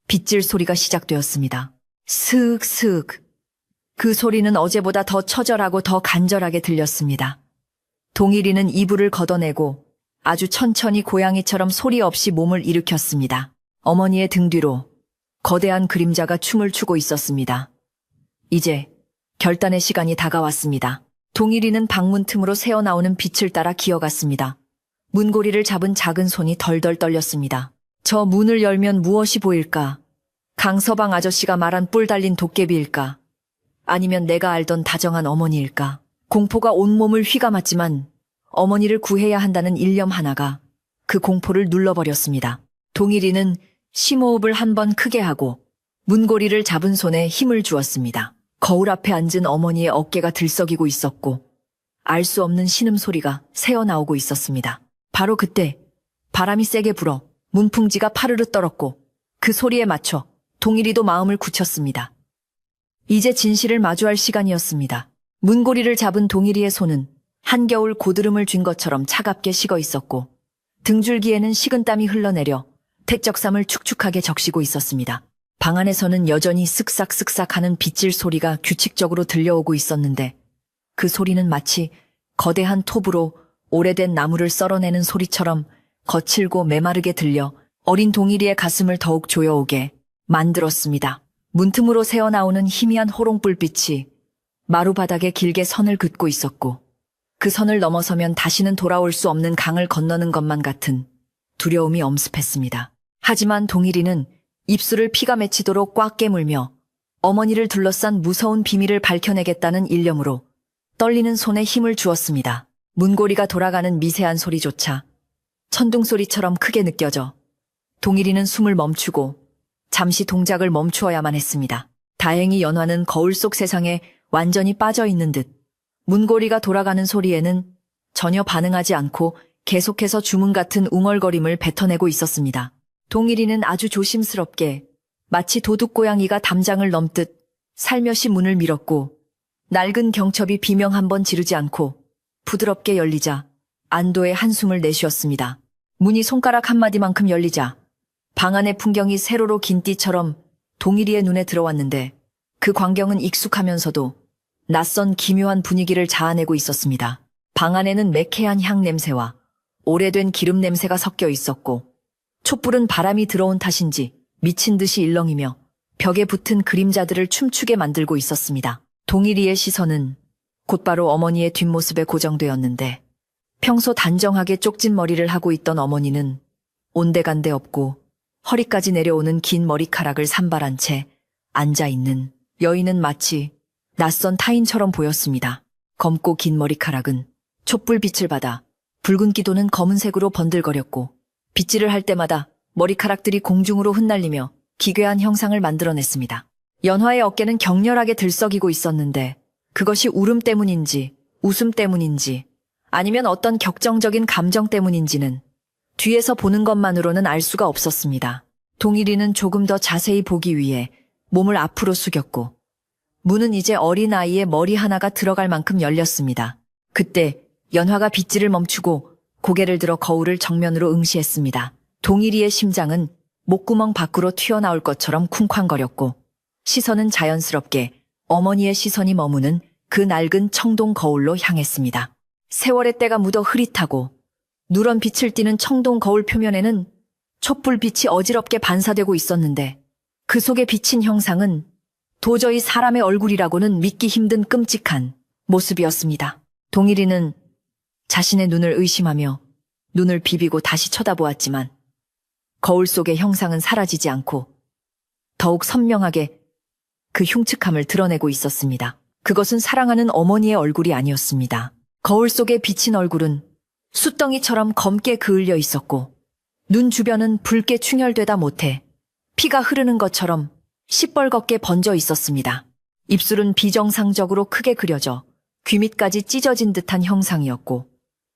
빗질 소리가 시작되었습니다. 스윽스윽. 그 소리는 어제보다 더 처절하고 더 간절하게 들렸습니다. 동일이는 이불을 걷어내고 아주 천천히 고양이처럼 소리 없이 몸을 일으켰습니다. 어머니의 등 뒤로 거대한 그림자가 춤을 추고 있었습니다. 이제 결단의 시간이 다가왔습니다. 동일이는 방문 틈으로 새어나오는 빛을 따라 기어갔습니다. 문고리를 잡은 작은 손이 덜덜 떨렸습니다. 저 문을 열면 무엇이 보일까? 강서방 아저씨가 말한 뿔 달린 도깨비일까? 아니면 내가 알던 다정한 어머니일까? 공포가 온몸을 휘감았지만 어머니를 구해야 한다는 일념 하나가 그 공포를 눌러버렸습니다. 동일이는 심호흡을 한 번 크게 하고 문고리를 잡은 손에 힘을 주었습니다. 거울 앞에 앉은 어머니의 어깨가 들썩이고 있었고 알 수 없는 신음소리가 새어나오고 있었습니다. 바로 그때 바람이 세게 불어 문풍지가 파르르 떨었고 그 소리에 맞춰 동일이도 마음을 굳혔습니다. 이제 진실을 마주할 시간이었습니다. 문고리를 잡은 동일이의 손은 한겨울 고드름을 쥔 것처럼 차갑게 식어 있었고 등줄기에는 식은땀이 흘러내려 택적삼을 축축하게 적시고 있었습니다. 방 안에서는 여전히 쓱싹쓱싹 하는 빗질 소리가 규칙적으로 들려오고 있었는데 그 소리는 마치 거대한 톱으로 오래된 나무를 썰어내는 소리처럼 거칠고 메마르게 들려 어린 동일이의 가슴을 더욱 조여오게 만들었습니다. 문틈으로 새어나오는 희미한 호롱불빛이 마루 바닥에 길게 선을 긋고 있었고 그 선을 넘어서면 다시는 돌아올 수 없는 강을 건너는 것만 같은 두려움이 엄습했습니다. 하지만 동일이는 입술을 피가 맺히도록 꽉 깨물며 어머니를 둘러싼 무서운 비밀을 밝혀내겠다는 일념으로 떨리는 손에 힘을 주었습니다. 문고리가 돌아가는 미세한 소리조차 천둥소리처럼 크게 느껴져 동일이는 숨을 멈추고 잠시 동작을 멈추어야만 했습니다. 다행히 연화는 거울 속 세상에 완전히 빠져 있는 듯 문고리가 돌아가는 소리에는 전혀 반응하지 않고 계속해서 주문 같은 웅얼거림을 뱉어내고 있었습니다. 동일이는 아주 조심스럽게 마치 도둑고양이가 담장을 넘듯 살며시 문을 밀었고 낡은 경첩이 비명 한번 지르지 않고 부드럽게 열리자 안도의 한숨을 내쉬었습니다. 문이 손가락 한마디만큼 열리자 방 안의 풍경이 세로로 긴 띠처럼 동일이의 눈에 들어왔는데 그 광경은 익숙하면서도 낯선 기묘한 분위기를 자아내고 있었습니다. 방 안에는 매캐한 향 냄새와 오래된 기름 냄새가 섞여 있었고 촛불은 바람이 들어온 탓인지 미친 듯이 일렁이며 벽에 붙은 그림자들을 춤추게 만들고 있었습니다. 동일이의 시선은 곧바로 어머니의 뒷모습에 고정되었는데 평소 단정하게 쪽진 머리를 하고 있던 어머니는 온데간데 없고 허리까지 내려오는 긴 머리카락을 산발한 채 앉아있는 여인은 마치 낯선 타인처럼 보였습니다. 검고 긴 머리카락은 촛불빛을 받아 붉은기 도는 검은색으로 번들거렸고 빗질을 할 때마다 머리카락들이 공중으로 흩날리며 기괴한 형상을 만들어냈습니다. 연화의 어깨는 격렬하게 들썩이고 있었는데 그것이 울음 때문인지 웃음 때문인지 아니면 어떤 격정적인 감정 때문인지는 뒤에서 보는 것만으로는 알 수가 없었습니다. 동일이는 조금 더 자세히 보기 위해 몸을 앞으로 숙였고 문은 이제 어린아이의 머리 하나가 들어갈 만큼 열렸습니다. 그때 연화가 빗질을 멈추고 고개를 들어 거울을 정면으로 응시했습니다. 동일이의 심장은 목구멍 밖으로 튀어나올 것처럼 쿵쾅거렸고 시선은 자연스럽게 어머니의 시선이 머무는 그 낡은 청동 거울로 향했습니다. 세월의 때가 묻어 흐릿하고 누런 빛을 띠는 청동 거울 표면에는 촛불빛이 어지럽게 반사되고 있었는데 그 속에 비친 형상은 도저히 사람의 얼굴이라고는 믿기 힘든 끔찍한 모습이었습니다. 동일이는 자신의 눈을 의심하며 눈을 비비고 다시 쳐다보았지만 거울 속의 형상은 사라지지 않고 더욱 선명하게 그 흉측함을 드러내고 있었습니다. 그것은 사랑하는 어머니의 얼굴이 아니었습니다. 거울 속에 비친 얼굴은 숯덩이처럼 검게 그을려 있었고 눈 주변은 붉게 충혈되다 못해 피가 흐르는 것처럼 시뻘겋게 번져 있었습니다. 입술은 비정상적으로 크게 그려져 귀 밑까지 찢어진 듯한 형상이었고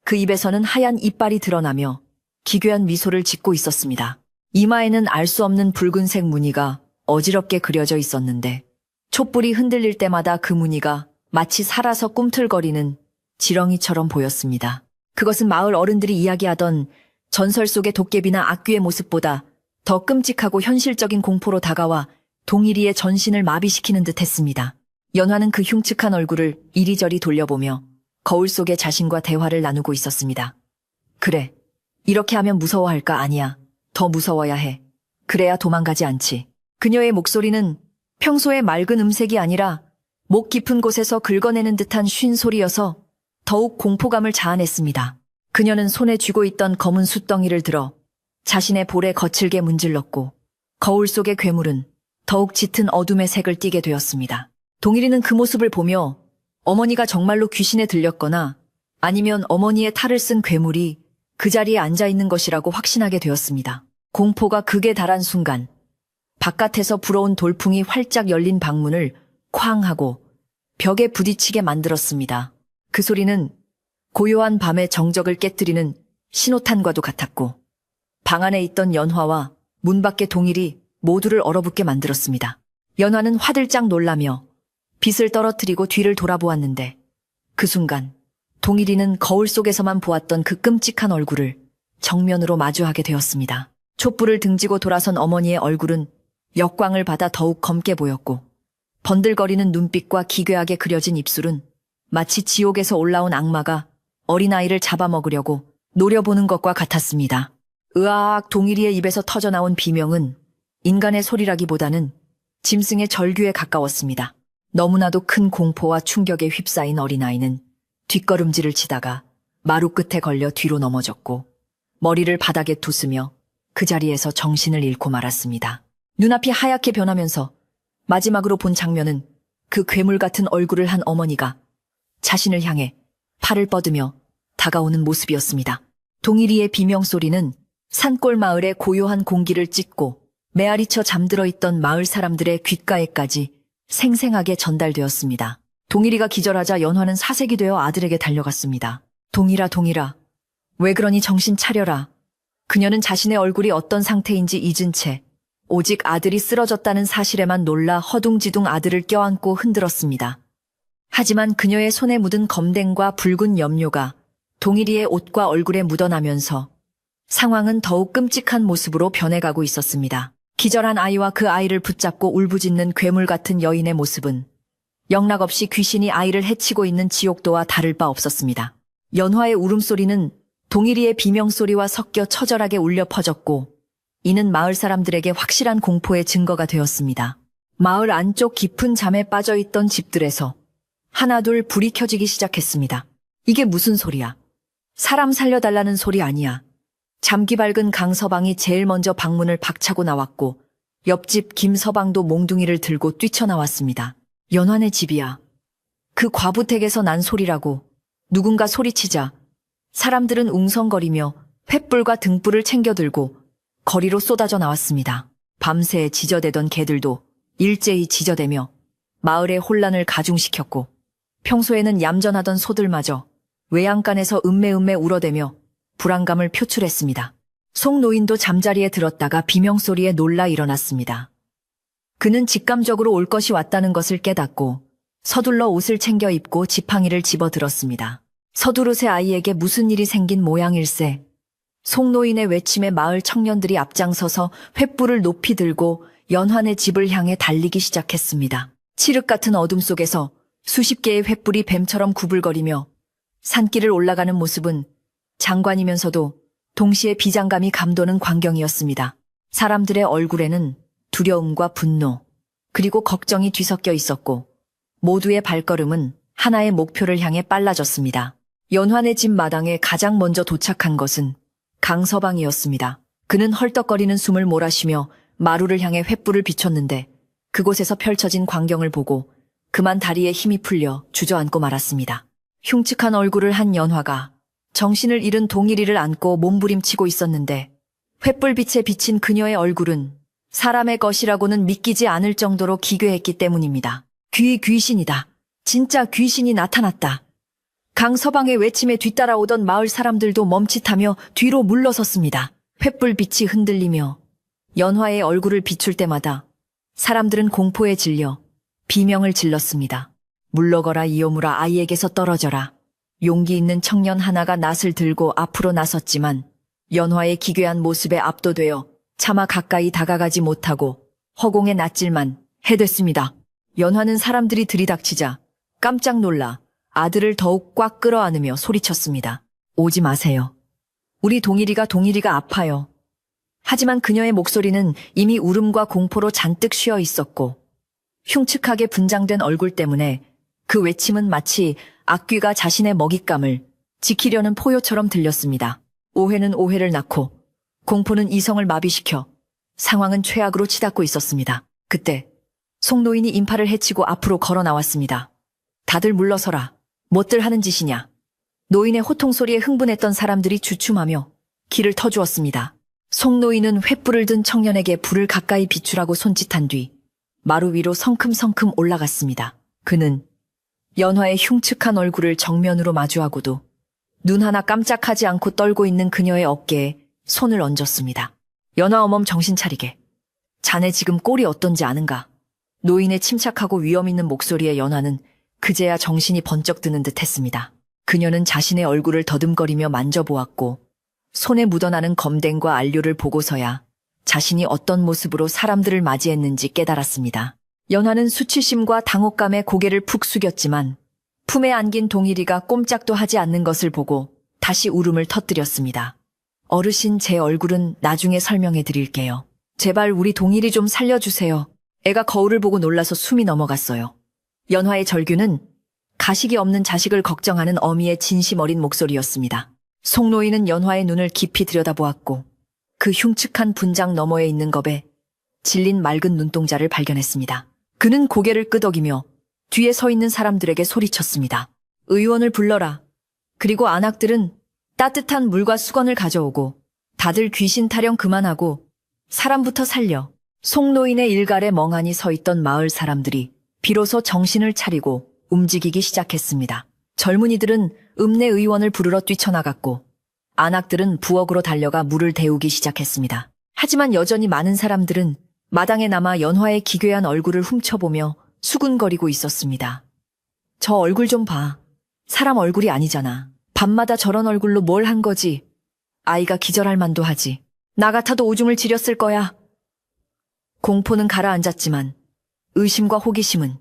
그 입에서는 하얀 이빨이 드러나며 기괴한 미소를 짓고 있었습니다. 이마에는 알 수 없는 붉은색 무늬가 어지럽게 그려져 있었는데 촛불이 흔들릴 때마다 그 무늬가 마치 살아서 꿈틀거리는 지렁이처럼 보였습니다. 그것은 마을 어른들이 이야기하던 전설 속의 도깨비나 악귀의 모습보다 더 끔찍하고 현실적인 공포로 다가와 동일이의 전신을 마비시키는 듯 했습니다. 연화는 그 흉측한 얼굴을 이리저리 돌려보며 거울 속의 자신과 대화를 나누고 있었습니다. 그래, 이렇게 하면 무서워할까? 아니야. 더 무서워야 해. 그래야 도망가지 않지. 그녀의 목소리는 평소의 맑은 음색이 아니라 목 깊은 곳에서 긁어내는 듯한 쉰 소리여서 더욱 공포감을 자아냈습니다. 그녀는 손에 쥐고 있던 검은 숯덩이를 들어 자신의 볼에 거칠게 문질렀고 거울 속의 괴물은 더욱 짙은 어둠의 색을 띠게 되었습니다. 동일이는 그 모습을 보며 어머니가 정말로 귀신에 들렸거나 아니면 어머니의 탈을 쓴 괴물이 그 자리에 앉아있는 것이라고 확신하게 되었습니다. 공포가 극에 달한 순간 바깥에서 불어온 돌풍이 활짝 열린 방문을 쾅 하고 벽에 부딪히게 만들었습니다. 그 소리는 고요한 밤의 정적을 깨뜨리는 신호탄과도 같았고 방 안에 있던 연화와 문 밖의 동일이 모두를 얼어붙게 만들었습니다. 연화는 화들짝 놀라며 빛을 떨어뜨리고 뒤를 돌아보았는데 그 순간 동일이는 거울 속에서만 보았던 그 끔찍한 얼굴을 정면으로 마주하게 되었습니다. 촛불을 등지고 돌아선 어머니의 얼굴은 역광을 받아 더욱 검게 보였고 번들거리는 눈빛과 기괴하게 그려진 입술은 마치 지옥에서 올라온 악마가 어린아이를 잡아먹으려고 노려보는 것과 같았습니다. 으악, 동일이의 입에서 터져나온 비명은 인간의 소리라기보다는 짐승의 절규에 가까웠습니다. 너무나도 큰 공포와 충격에 휩싸인 어린아이는 뒷걸음질을 치다가 마루 끝에 걸려 뒤로 넘어졌고 머리를 바닥에 두스며 그 자리에서 정신을 잃고 말았습니다. 눈앞이 하얗게 변하면서 마지막으로 본 장면은 그 괴물 같은 얼굴을 한 어머니가 자신을 향해 팔을 뻗으며 다가오는 모습이었습니다. 동일이의 비명소리는 산골 마을의 고요한 공기를 찢고 메아리쳐 잠들어 있던 마을 사람들의 귓가에까지 생생하게 전달되었습니다. 동일이가 기절하자 연화는 사색이 되어 아들에게 달려갔습니다. 동일아, 동일아, 왜 그러니 정신 차려라. 그녀는 자신의 얼굴이 어떤 상태인지 잊은 채 오직 아들이 쓰러졌다는 사실에만 놀라 허둥지둥 아들을 껴안고 흔들었습니다. 하지만 그녀의 손에 묻은 검댕과 붉은 염료가 동일이의 옷과 얼굴에 묻어나면서 상황은 더욱 끔찍한 모습으로 변해가고 있었습니다. 기절한 아이와 그 아이를 붙잡고 울부짖는 괴물 같은 여인의 모습은 영락없이 귀신이 아이를 해치고 있는 지옥도와 다를 바 없었습니다. 연화의 울음소리는 동일이의 비명소리와 섞여 처절하게 울려 퍼졌고 이는 마을 사람들에게 확실한 공포의 증거가 되었습니다. 마을 안쪽 깊은 잠에 빠져있던 집들에서 하나둘 불이 켜지기 시작했습니다. 이게 무슨 소리야? 사람 살려달라는 소리 아니야. 잠기 밝은 강서방이 제일 먼저 방문을 박차고 나왔고 옆집 김서방도 몽둥이를 들고 뛰쳐나왔습니다. 연환의 집이야. 그 과부택에서 난 소리라고. 누군가 소리치자 사람들은 웅성거리며 횃불과 등불을 챙겨들고 거리로 쏟아져 나왔습니다. 밤새 지저대던 개들도 일제히 지저대며 마을의 혼란을 가중시켰고 평소에는 얌전하던 소들마저 외양간에서 음매음매 울어대며 불안감을 표출했습니다. 송노인도 잠자리에 들었다가 비명소리에 놀라 일어났습니다. 그는 직감적으로 올 것이 왔다는 것을 깨닫고 서둘러 옷을 챙겨 입고 지팡이를 집어들었습니다. 서두르새 아이에게 무슨 일이 생긴 모양일세. 송노인의 외침에 마을 청년들이 앞장서서 횃불을 높이 들고 연환의 집을 향해 달리기 시작했습니다. 칠흑 같은 어둠 속에서 수십 개의 횃불이 뱀처럼 구불거리며 산길을 올라가는 모습은 장관이면서도 동시에 비장감이 감도는 광경이었습니다. 사람들의 얼굴에는 두려움과 분노, 그리고 걱정이 뒤섞여 있었고 모두의 발걸음은 하나의 목표를 향해 빨라졌습니다. 연환의 집 마당에 가장 먼저 도착한 것은 강서방이었습니다. 그는 헐떡거리는 숨을 몰아쉬며 마루를 향해 횃불을 비췄는데 그곳에서 펼쳐진 광경을 보고 그만 다리에 힘이 풀려 주저앉고 말았습니다. 흉측한 얼굴을 한 연화가 정신을 잃은 동일이를 안고 몸부림치고 있었는데 횃불빛에 비친 그녀의 얼굴은 사람의 것이라고는 믿기지 않을 정도로 기괴했기 때문입니다. 귀신이다. 진짜 귀신이 나타났다. 강서방의 외침에 뒤따라오던 마을 사람들도 멈칫하며 뒤로 물러섰습니다. 횃불빛이 흔들리며 연화의 얼굴을 비출 때마다 사람들은 공포에 질려 비명을 질렀습니다. 물러거라 이오무라, 아이에게서 떨어져라. 용기 있는 청년 하나가 낫을 들고 앞으로 나섰지만 연화의 기괴한 모습에 압도되어 차마 가까이 다가가지 못하고 허공에 낫질만 해댔습니다. 연화는 사람들이 들이닥치자 깜짝 놀라 아들을 더욱 꽉 끌어안으며 소리쳤습니다. 오지 마세요. 우리 동일이가 아파요. 하지만 그녀의 목소리는 이미 울음과 공포로 잔뜩 쉬어 있었고 흉측하게 분장된 얼굴 때문에 그 외침은 마치 악귀가 자신의 먹잇감을 지키려는 포효처럼 들렸습니다. 오해는 오해를 낳고 공포는 이성을 마비시켜 상황은 최악으로 치닫고 있었습니다. 그때 송노인이 인파를 해치고 앞으로 걸어 나왔습니다. 다들 물러서라. 뭣들 하는 짓이냐. 노인의 호통소리에 흥분했던 사람들이 주춤하며 길을 터주었습니다. 송노인은 횃불을 든 청년에게 불을 가까이 비추라고 손짓한 뒤 마루 위로 성큼성큼 올라갔습니다. 그는 연화의 흉측한 얼굴을 정면으로 마주하고도 눈 하나 깜짝하지 않고 떨고 있는 그녀의 어깨에 손을 얹었습니다. 연화 어멈, 정신 차리게. 자네 지금 꼴이 어떤지 아는가? 노인의 침착하고 위험 있는 목소리에 연화는 그제야 정신이 번쩍 드는 듯 했습니다. 그녀는 자신의 얼굴을 더듬거리며 만져보았고 손에 묻어나는 검댕과 안료를 보고서야 자신이 어떤 모습으로 사람들을 맞이했는지 깨달았습니다. 연화는 수치심과 당혹감에 고개를 푹 숙였지만 품에 안긴 동일이가 꼼짝도 하지 않는 것을 보고 다시 울음을 터뜨렸습니다. 어르신, 제 얼굴은 나중에 설명해 드릴게요. 제발 우리 동일이 좀 살려주세요. 애가 거울을 보고 놀라서 숨이 넘어갔어요. 연화의 절규는 가식이 없는 자식을 걱정하는 어미의 진심 어린 목소리였습니다. 송노인은 연화의 눈을 깊이 들여다보았고 그 흉측한 분장 너머에 있는 겁에 질린 맑은 눈동자를 발견했습니다. 그는 고개를 끄덕이며 뒤에 서 있는 사람들에게 소리쳤습니다. 의원을 불러라. 그리고 안악들은 따뜻한 물과 수건을 가져오고 다들 귀신 타령 그만하고 사람부터 살려. 송노인의 일갈에 멍하니 서 있던 마을 사람들이 비로소 정신을 차리고 움직이기 시작했습니다. 젊은이들은 읍내 의원을 부르러 뛰쳐나갔고 안악들은 부엌으로 달려가 물을 데우기 시작했습니다. 하지만 여전히 많은 사람들은 마당에 남아 연화의 기괴한 얼굴을 훔쳐보며 수군거리고 있었습니다. 저 얼굴 좀 봐. 사람 얼굴이 아니잖아. 밤마다 저런 얼굴로 뭘 한 거지. 아이가 기절할 만도 하지. 나 같아도 오줌을 지렸을 거야. 공포는 가라앉았지만 의심과 호기심은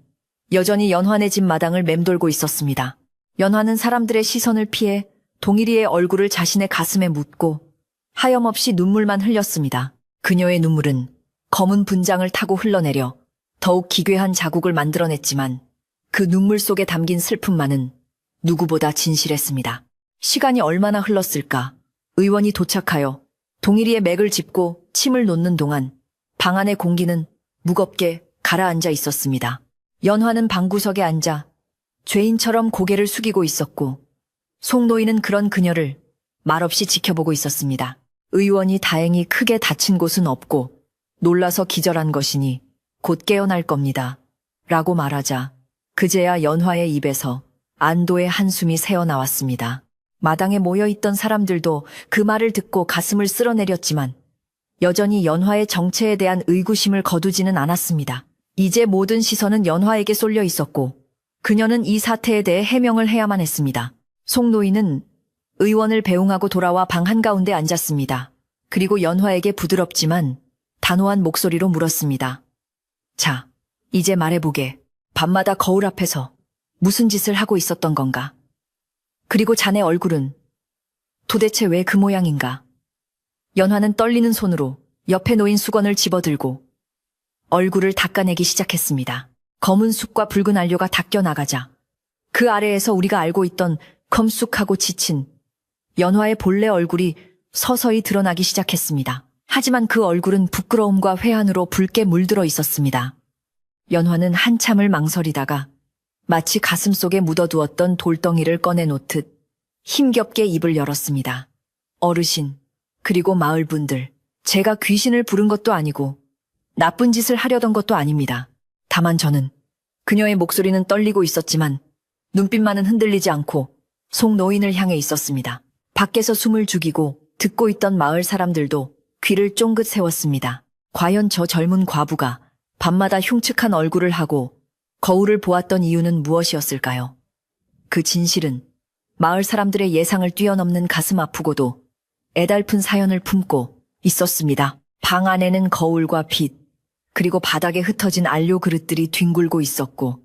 여전히 연화네 집 마당을 맴돌고 있었습니다. 연화는 사람들의 시선을 피해 동일이의 얼굴을 자신의 가슴에 묻고 하염없이 눈물만 흘렸습니다. 그녀의 눈물은 검은 분장을 타고 흘러내려 더욱 기괴한 자국을 만들어냈지만 그 눈물 속에 담긴 슬픔만은 누구보다 진실했습니다. 시간이 얼마나 흘렀을까? 의원이 도착하여 동일이의 맥을 짚고 침을 놓는 동안 방 안의 공기는 무겁게 가라앉아 있었습니다. 연화는 방구석에 앉아 죄인처럼 고개를 숙이고 있었고 송노인은 그런 그녀를 말없이 지켜보고 있었습니다. 의원이 다행히 크게 다친 곳은 없고 놀라서 기절한 것이니 곧 깨어날 겁니다. 라고 말하자 그제야 연화의 입에서 안도의 한숨이 새어나왔습니다. 마당에 모여있던 사람들도 그 말을 듣고 가슴을 쓸어내렸지만 여전히 연화의 정체에 대한 의구심을 거두지는 않았습니다. 이제 모든 시선은 연화에게 쏠려 있었고 그녀는 이 사태에 대해 해명을 해야만 했습니다. 송노인은 의원을 배웅하고 돌아와 방 한가운데 앉았습니다. 그리고 연화에게 부드럽지만 단호한 목소리로 물었습니다. 자, 이제 말해보게. 밤마다 거울 앞에서 무슨 짓을 하고 있었던 건가? 그리고 자네 얼굴은 도대체 왜 그 모양인가? 연화는 떨리는 손으로 옆에 놓인 수건을 집어들고 얼굴을 닦아내기 시작했습니다. 검은 숯과 붉은 안료가 닦여 나가자 그 아래에서 우리가 알고 있던 검숙하고 지친 연화의 본래 얼굴이 서서히 드러나기 시작했습니다. 하지만 그 얼굴은 부끄러움과 회한으로 붉게 물들어 있었습니다. 연화는 한참을 망설이다가 마치 가슴속에 묻어두었던 돌덩이를 꺼내놓듯 힘겹게 입을 열었습니다. 어르신, 그리고 마을 분들, 제가 귀신을 부른 것도 아니고 나쁜 짓을 하려던 것도 아닙니다. 다만 저는 그녀의 목소리는 떨리고 있었지만 눈빛만은 흔들리지 않고 송노인을 향해 있었습니다. 밖에서 숨을 죽이고 듣고 있던 마을 사람들도 귀를 쫑긋 세웠습니다. 과연 저 젊은 과부가 밤마다 흉측한 얼굴을 하고 거울을 보았던 이유는 무엇이었을까요? 그 진실은 마을 사람들의 예상을 뛰어넘는 가슴 아프고도 애달픈 사연을 품고 있었습니다. 방 안에는 거울과 빛, 그리고 바닥에 흩어진 안료 그릇들이 뒹굴고 있었고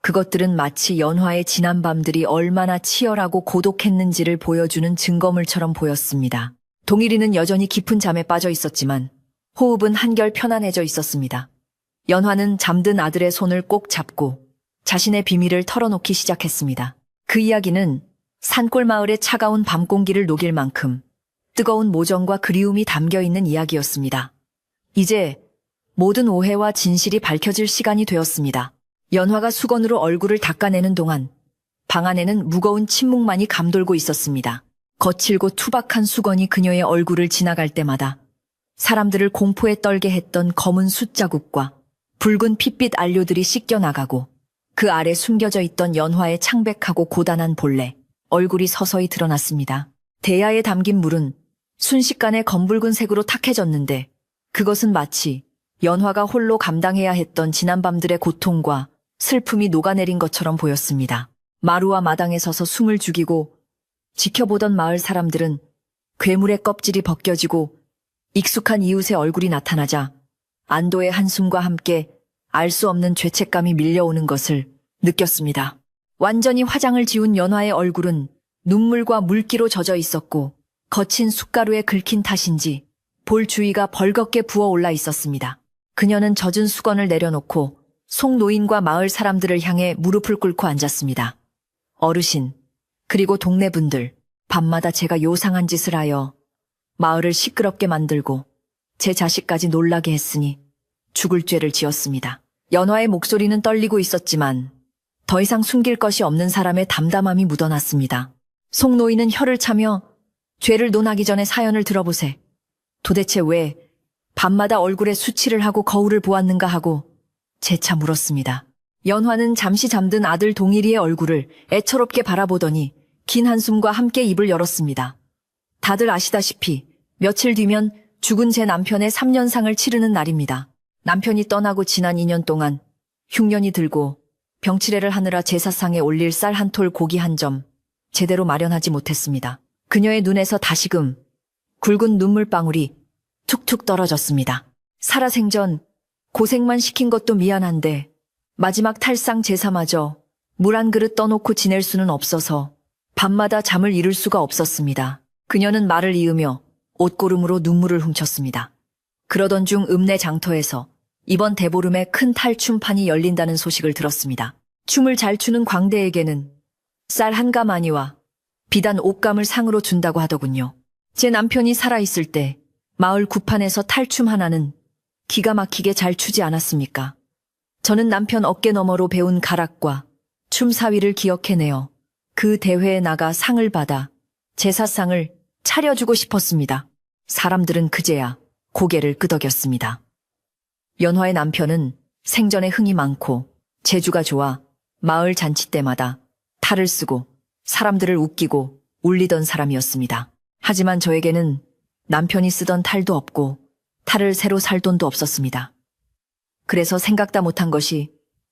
그것들은 마치 연화의 지난 밤들이 얼마나 치열하고 고독했는지를 보여주는 증거물처럼 보였습니다. 동일이는 여전히 깊은 잠에 빠져 있었지만 호흡은 한결 편안해져 있었습니다. 연화는 잠든 아들의 손을 꼭 잡고 자신의 비밀을 털어놓기 시작했습니다. 그 이야기는 산골 마을의 차가운 밤 공기를 녹일 만큼 뜨거운 모정과 그리움이 담겨있는 이야기였습니다. 이제 모든 오해와 진실이 밝혀질 시간이 되었습니다. 연화가 수건으로 얼굴을 닦아내는 동안 방 안에는 무거운 침묵만이 감돌고 있었습니다. 거칠고 투박한 수건이 그녀의 얼굴을 지나갈 때마다 사람들을 공포에 떨게 했던 검은 숫자국과 붉은 핏빛 안료들이 씻겨나가고 그 아래 숨겨져 있던 연화의 창백하고 고단한 본래, 얼굴이 서서히 드러났습니다. 대야에 담긴 물은 순식간에 검붉은 색으로 탁해졌는데 그것은 마치 연화가 홀로 감당해야 했던 지난밤들의 고통과 슬픔이 녹아내린 것처럼 보였습니다. 마루와 마당에 서서 숨을 죽이고 지켜보던 마을 사람들은 괴물의 껍질이 벗겨지고 익숙한 이웃의 얼굴이 나타나자 안도의 한숨과 함께 알 수 없는 죄책감이 밀려오는 것을 느꼈습니다. 완전히 화장을 지운 연화의 얼굴은 눈물과 물기로 젖어 있었고 거친 숟가루에 긁힌 탓인지 볼 주위가 벌겋게 부어올라 있었습니다. 그녀는 젖은 수건을 내려놓고 송노인과 마을 사람들을 향해 무릎을 꿇고 앉았습니다. 어르신, 그리고 동네 분들, 밤마다 제가 요상한 짓을 하여 마을을 시끄럽게 만들고 제 자식까지 놀라게 했으니 죽을 죄를 지었습니다. 연화의 목소리는 떨리고 있었지만 더 이상 숨길 것이 없는 사람의 담담함이 묻어났습니다. 송노인은 혀를 차며 죄를 논하기 전에 사연을 들어보세. 도대체 왜 밤마다 얼굴에 수치를 하고 거울을 보았는가 하고 재차 물었습니다. 연화는 잠시 잠든 아들 동일이의 얼굴을 애처롭게 바라보더니 긴 한숨과 함께 입을 열었습니다. 다들 아시다시피 며칠 뒤면 죽은 제 남편의 3년상을 치르는 날입니다. 남편이 떠나고 지난 2년 동안 흉년이 들고 병치레를 하느라 제사상에 올릴 쌀 한 톨 고기 한 점 제대로 마련하지 못했습니다. 그녀의 눈에서 다시금 굵은 눈물방울이 툭툭 떨어졌습니다. 살아생전 고생만 시킨 것도 미안한데 마지막 탈상 제사마저 물 한 그릇 떠놓고 지낼 수는 없어서 밤마다 잠을 이룰 수가 없었습니다. 그녀는 말을 이으며 옷고름으로 눈물을 훔쳤습니다. 그러던 중 읍내 장터에서 이번 대보름에 큰 탈춤판이 열린다는 소식을 들었습니다. 춤을 잘 추는 광대에게는 쌀 한 가마니와 비단 옷감을 상으로 준다고 하더군요. 제 남편이 살아있을 때 마을 구판에서 탈춤 하나는 기가 막히게 잘 추지 않았습니까? 저는 남편 어깨 너머로 배운 가락과 춤사위를 기억해내어 그 대회에 나가 상을 받아 제사상을 차려주고 싶었습니다. 사람들은 그제야 고개를 끄덕였습니다. 연화의 남편은 생전에 흥이 많고 재주가 좋아 마을 잔치 때마다 탈을 쓰고 사람들을 웃기고 울리던 사람이었습니다. 하지만 저에게는 남편이 쓰던 탈도 없고 탈을 새로 살 돈도 없었습니다. 그래서 생각다 못한 것이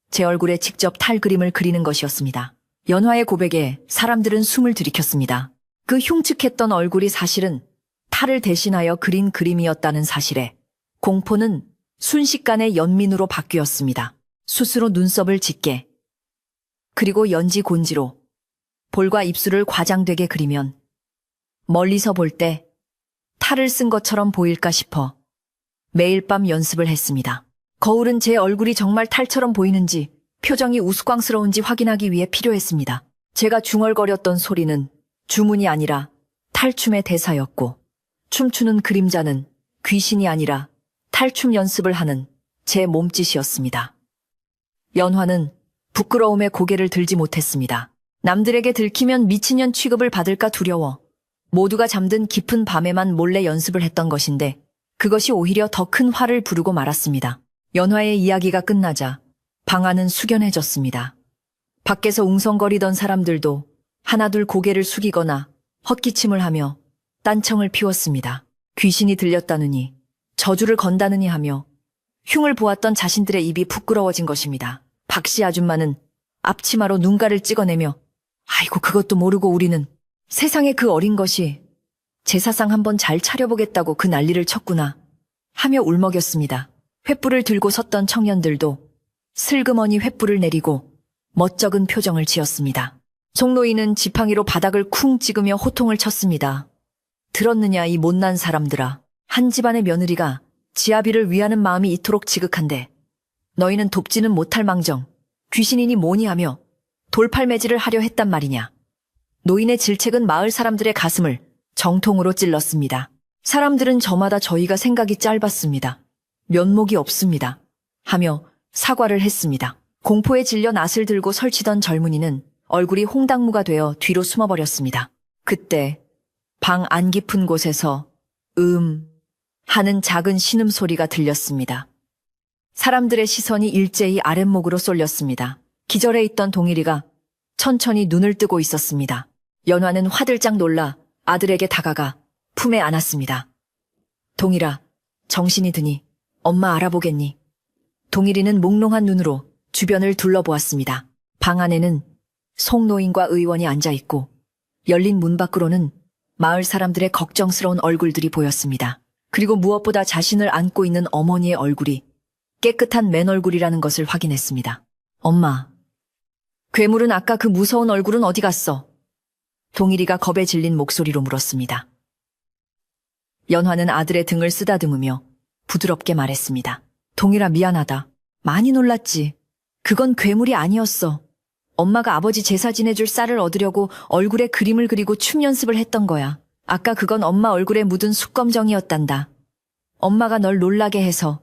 제 얼굴에 직접 탈 그림을 그리는 것이었습니다. 연화의 고백에 사람들은 숨을 들이켰습니다. 그 흉측했던 얼굴이 사실은 탈을 대신하여 그린 그림이었다는 사실에 공포는 순식간에 연민으로 바뀌었습니다. 스스로 눈썹을 짙게 그리고 연지 곤지로 볼과 입술을 과장되게 그리면 멀리서 볼 때 탈을 쓴 것처럼 보일까 싶어 매일 밤 연습을 했습니다. 거울은 제 얼굴이 정말 탈처럼 보이는지 표정이 우스꽝스러운지 확인하기 위해 필요했습니다. 제가 중얼거렸던 소리는 주문이 아니라 탈춤의 대사였고 춤추는 그림자는 귀신이 아니라 탈춤 연습을 하는 제 몸짓이었습니다. 연화는 부끄러움에 고개를 들지 못했습니다. 남들에게 들키면 미친년 취급을 받을까 두려워 모두가 잠든 깊은 밤에만 몰래 연습을 했던 것인데 그것이 오히려 더 큰 화를 부르고 말았습니다. 연화의 이야기가 끝나자 방 안은 숙연해졌습니다. 밖에서 웅성거리던 사람들도 하나둘 고개를 숙이거나 헛기침을 하며 딴청을 피웠습니다. 귀신이 들렸다느니 저주를 건다느니 하며 흉을 보았던 자신들의 입이 부끄러워진 것입니다. 박씨 아줌마는 앞치마로 눈가를 찍어내며 아이고 그것도 모르고 우리는 세상에 그 어린 것이 제사상 한번 잘 차려보겠다고 그 난리를 쳤구나 하며 울먹였습니다. 횃불을 들고 섰던 청년들도 슬그머니 횃불을 내리고 멋쩍은 표정을 지었습니다. 송노인은 지팡이로 바닥을 쿵 찍으며 호통을 쳤습니다. 들었느냐 이 못난 사람들아. 한 집안의 며느리가 지아비를 위하는 마음이 이토록 지극한데 너희는 돕지는 못할 망정 귀신이니 뭐니 하며 돌팔매질을 하려 했단 말이냐. 노인의 질책은 마을 사람들의 가슴을 정통으로 찔렀습니다. 사람들은 저마다 저희가 생각이 짧았습니다. 면목이 없습니다. 하며 사과를 했습니다. 공포에 질려 낫을 들고 설치던 젊은이는 얼굴이 홍당무가 되어 뒤로 숨어버렸습니다. 그때 방 안 깊은 곳에서 하는 작은 신음소리가 들렸습니다. 사람들의 시선이 일제히 아랫목으로 쏠렸습니다. 기절해 있던 동일이가 천천히 눈을 뜨고 있었습니다. 연화는 화들짝 놀라 아들에게 다가가 품에 안았습니다. 동일아, 정신이 드니 엄마 알아보겠니? 동일이는 몽롱한 눈으로 주변을 둘러보았습니다. 방 안에는 송노인과 의원이 앉아있고 열린 문 밖으로는 마을 사람들의 걱정스러운 얼굴들이 보였습니다. 그리고 무엇보다 자신을 안고 있는 어머니의 얼굴이 깨끗한 맨얼굴이라는 것을 확인했습니다. 엄마, 괴물은 아까 그 무서운 얼굴은 어디 갔어? 동일이가 겁에 질린 목소리로 물었습니다. 연화는 아들의 등을 쓰다듬으며 부드럽게 말했습니다. 동일아, 미안하다. 많이 놀랐지. 그건 괴물이 아니었어. 엄마가 아버지 제사 지내줄 쌀을 얻으려고 얼굴에 그림을 그리고 춤 연습을 했던 거야. 아까 그건 엄마 얼굴에 묻은 숯검정이었단다. 엄마가 널 놀라게 해서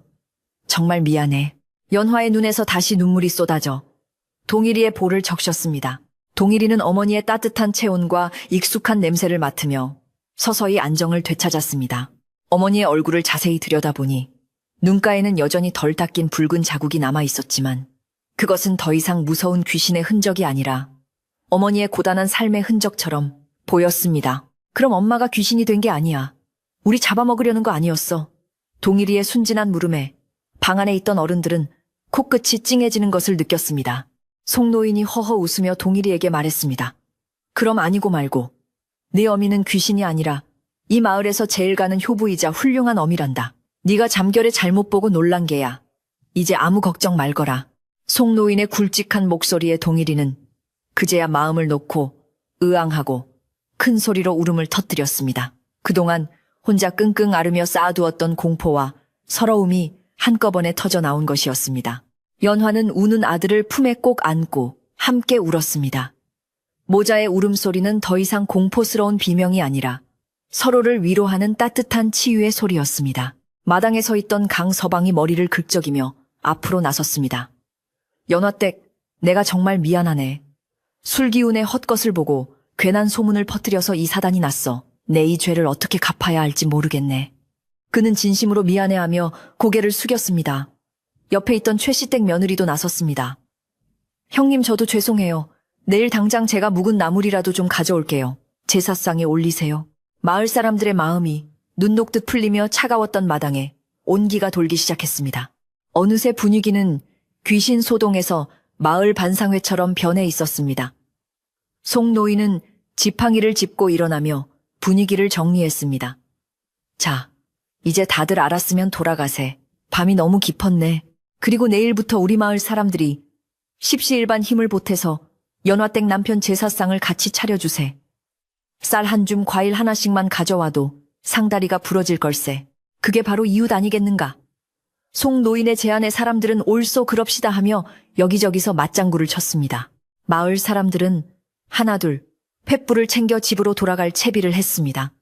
정말 미안해. 연화의 눈에서 다시 눈물이 쏟아져 동일이의 볼을 적셨습니다. 동일이는 어머니의 따뜻한 체온과 익숙한 냄새를 맡으며 서서히 안정을 되찾았습니다. 어머니의 얼굴을 자세히 들여다보니 눈가에는 여전히 덜 닦인 붉은 자국이 남아 있었지만 그것은 더 이상 무서운 귀신의 흔적이 아니라 어머니의 고단한 삶의 흔적처럼 보였습니다. 그럼 엄마가 귀신이 된 게 아니야. 우리 잡아먹으려는 거 아니었어. 동일이의 순진한 물음에 방 안에 있던 어른들은 코끝이 찡해지는 것을 느꼈습니다. 송노인이 허허 웃으며 동일이에게 말했습니다. 그럼 아니고 말고 네 어미는 귀신이 아니라 이 마을에서 제일 가는 효부이자 훌륭한 어미란다. 네가 잠결에 잘못 보고 놀란 게야. 이제 아무 걱정 말거라. 송노인의 굵직한 목소리에 동일이는 그제야 마음을 놓고 의앙하고 큰 소리로 울음을 터뜨렸습니다. 그동안 혼자 끙끙 앓으며 쌓아두었던 공포와 서러움이 한꺼번에 터져 나온 것이었습니다. 연화는 우는 아들을 품에 꼭 안고 함께 울었습니다. 모자의 울음소리는 더 이상 공포스러운 비명이 아니라 서로를 위로하는 따뜻한 치유의 소리였습니다. 마당에 서 있던 강서방이 머리를 긁적이며 앞으로 나섰습니다. 연화댁, 내가 정말 미안하네. 술기운의 헛것을 보고 괜한 소문을 퍼뜨려서 이 사단이 났어. 내 이 죄를 어떻게 갚아야 할지 모르겠네. 그는 진심으로 미안해하며 고개를 숙였습니다. 옆에 있던 최씨댁 며느리도 나섰습니다. 형님, 저도 죄송해요. 내일 당장 제가 묵은 나물이라도 좀 가져올게요. 제사상에 올리세요. 마을 사람들의 마음이 눈 녹듯 풀리며 차가웠던 마당에 온기가 돌기 시작했습니다. 어느새 분위기는 귀신 소동에서 마을 반상회처럼 변해 있었습니다. 송노인은 지팡이를 짚고 일어나며 분위기를 정리했습니다. 자, 이제 다들 알았으면 돌아가세. 밤이 너무 깊었네. 그리고 내일부터 우리 마을 사람들이 십시일반 힘을 보태서 연화댁 남편 제사상을 같이 차려주세. 쌀 한 줌 과일 하나씩만 가져와도 상다리가 부러질 걸세. 그게 바로 이웃 아니겠는가? 송노인의 제안에 사람들은 옳소 그럽시다 하며 여기저기서 맞장구를 쳤습니다. 마을 사람들은 하나둘 횃불을 챙겨 집으로 돌아갈 채비를 했습니다.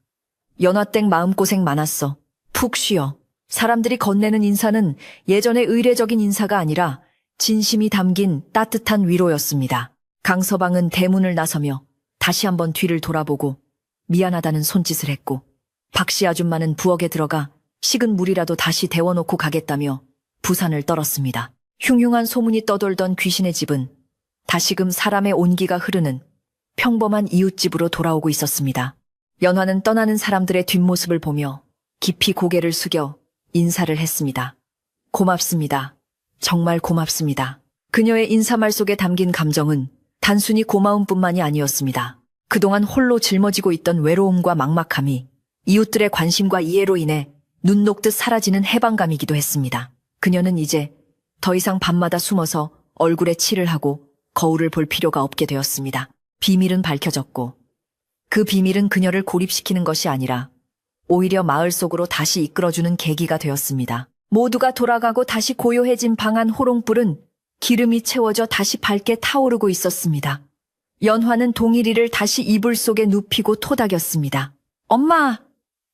연화댁 마음고생 많았어. 푹 쉬어. 사람들이 건네는 인사는 예전의 의례적인 인사가 아니라 진심이 담긴 따뜻한 위로였습니다. 강서방은 대문을 나서며 다시 한번 뒤를 돌아보고 미안하다는 손짓을 했고 박씨 아줌마는 부엌에 들어가 식은 물이라도 다시 데워놓고 가겠다며 부산을 떨었습니다. 흉흉한 소문이 떠돌던 귀신의 집은 다시금 사람의 온기가 흐르는 평범한 이웃집으로 돌아오고 있었습니다. 연화는 떠나는 사람들의 뒷모습을 보며 깊이 고개를 숙여 인사를 했습니다. 고맙습니다. 정말 고맙습니다. 그녀의 인사말 속에 담긴 감정은 단순히 고마움뿐만이 아니었습니다. 그동안 홀로 짊어지고 있던 외로움과 막막함이 이웃들의 관심과 이해로 인해 눈 녹듯 사라지는 해방감이기도 했습니다. 그녀는 이제 더 이상 밤마다 숨어서 얼굴에 칠을 하고 거울을 볼 필요가 없게 되었습니다. 비밀은 밝혀졌고 그 비밀은 그녀를 고립시키는 것이 아니라 오히려 마을 속으로 다시 이끌어주는 계기가 되었습니다. 모두가 돌아가고 다시 고요해진 방 안 호롱불은 기름이 채워져 다시 밝게 타오르고 있었습니다. 연화는 동일이를 다시 이불 속에 눕히고 토닥였습니다. 엄마,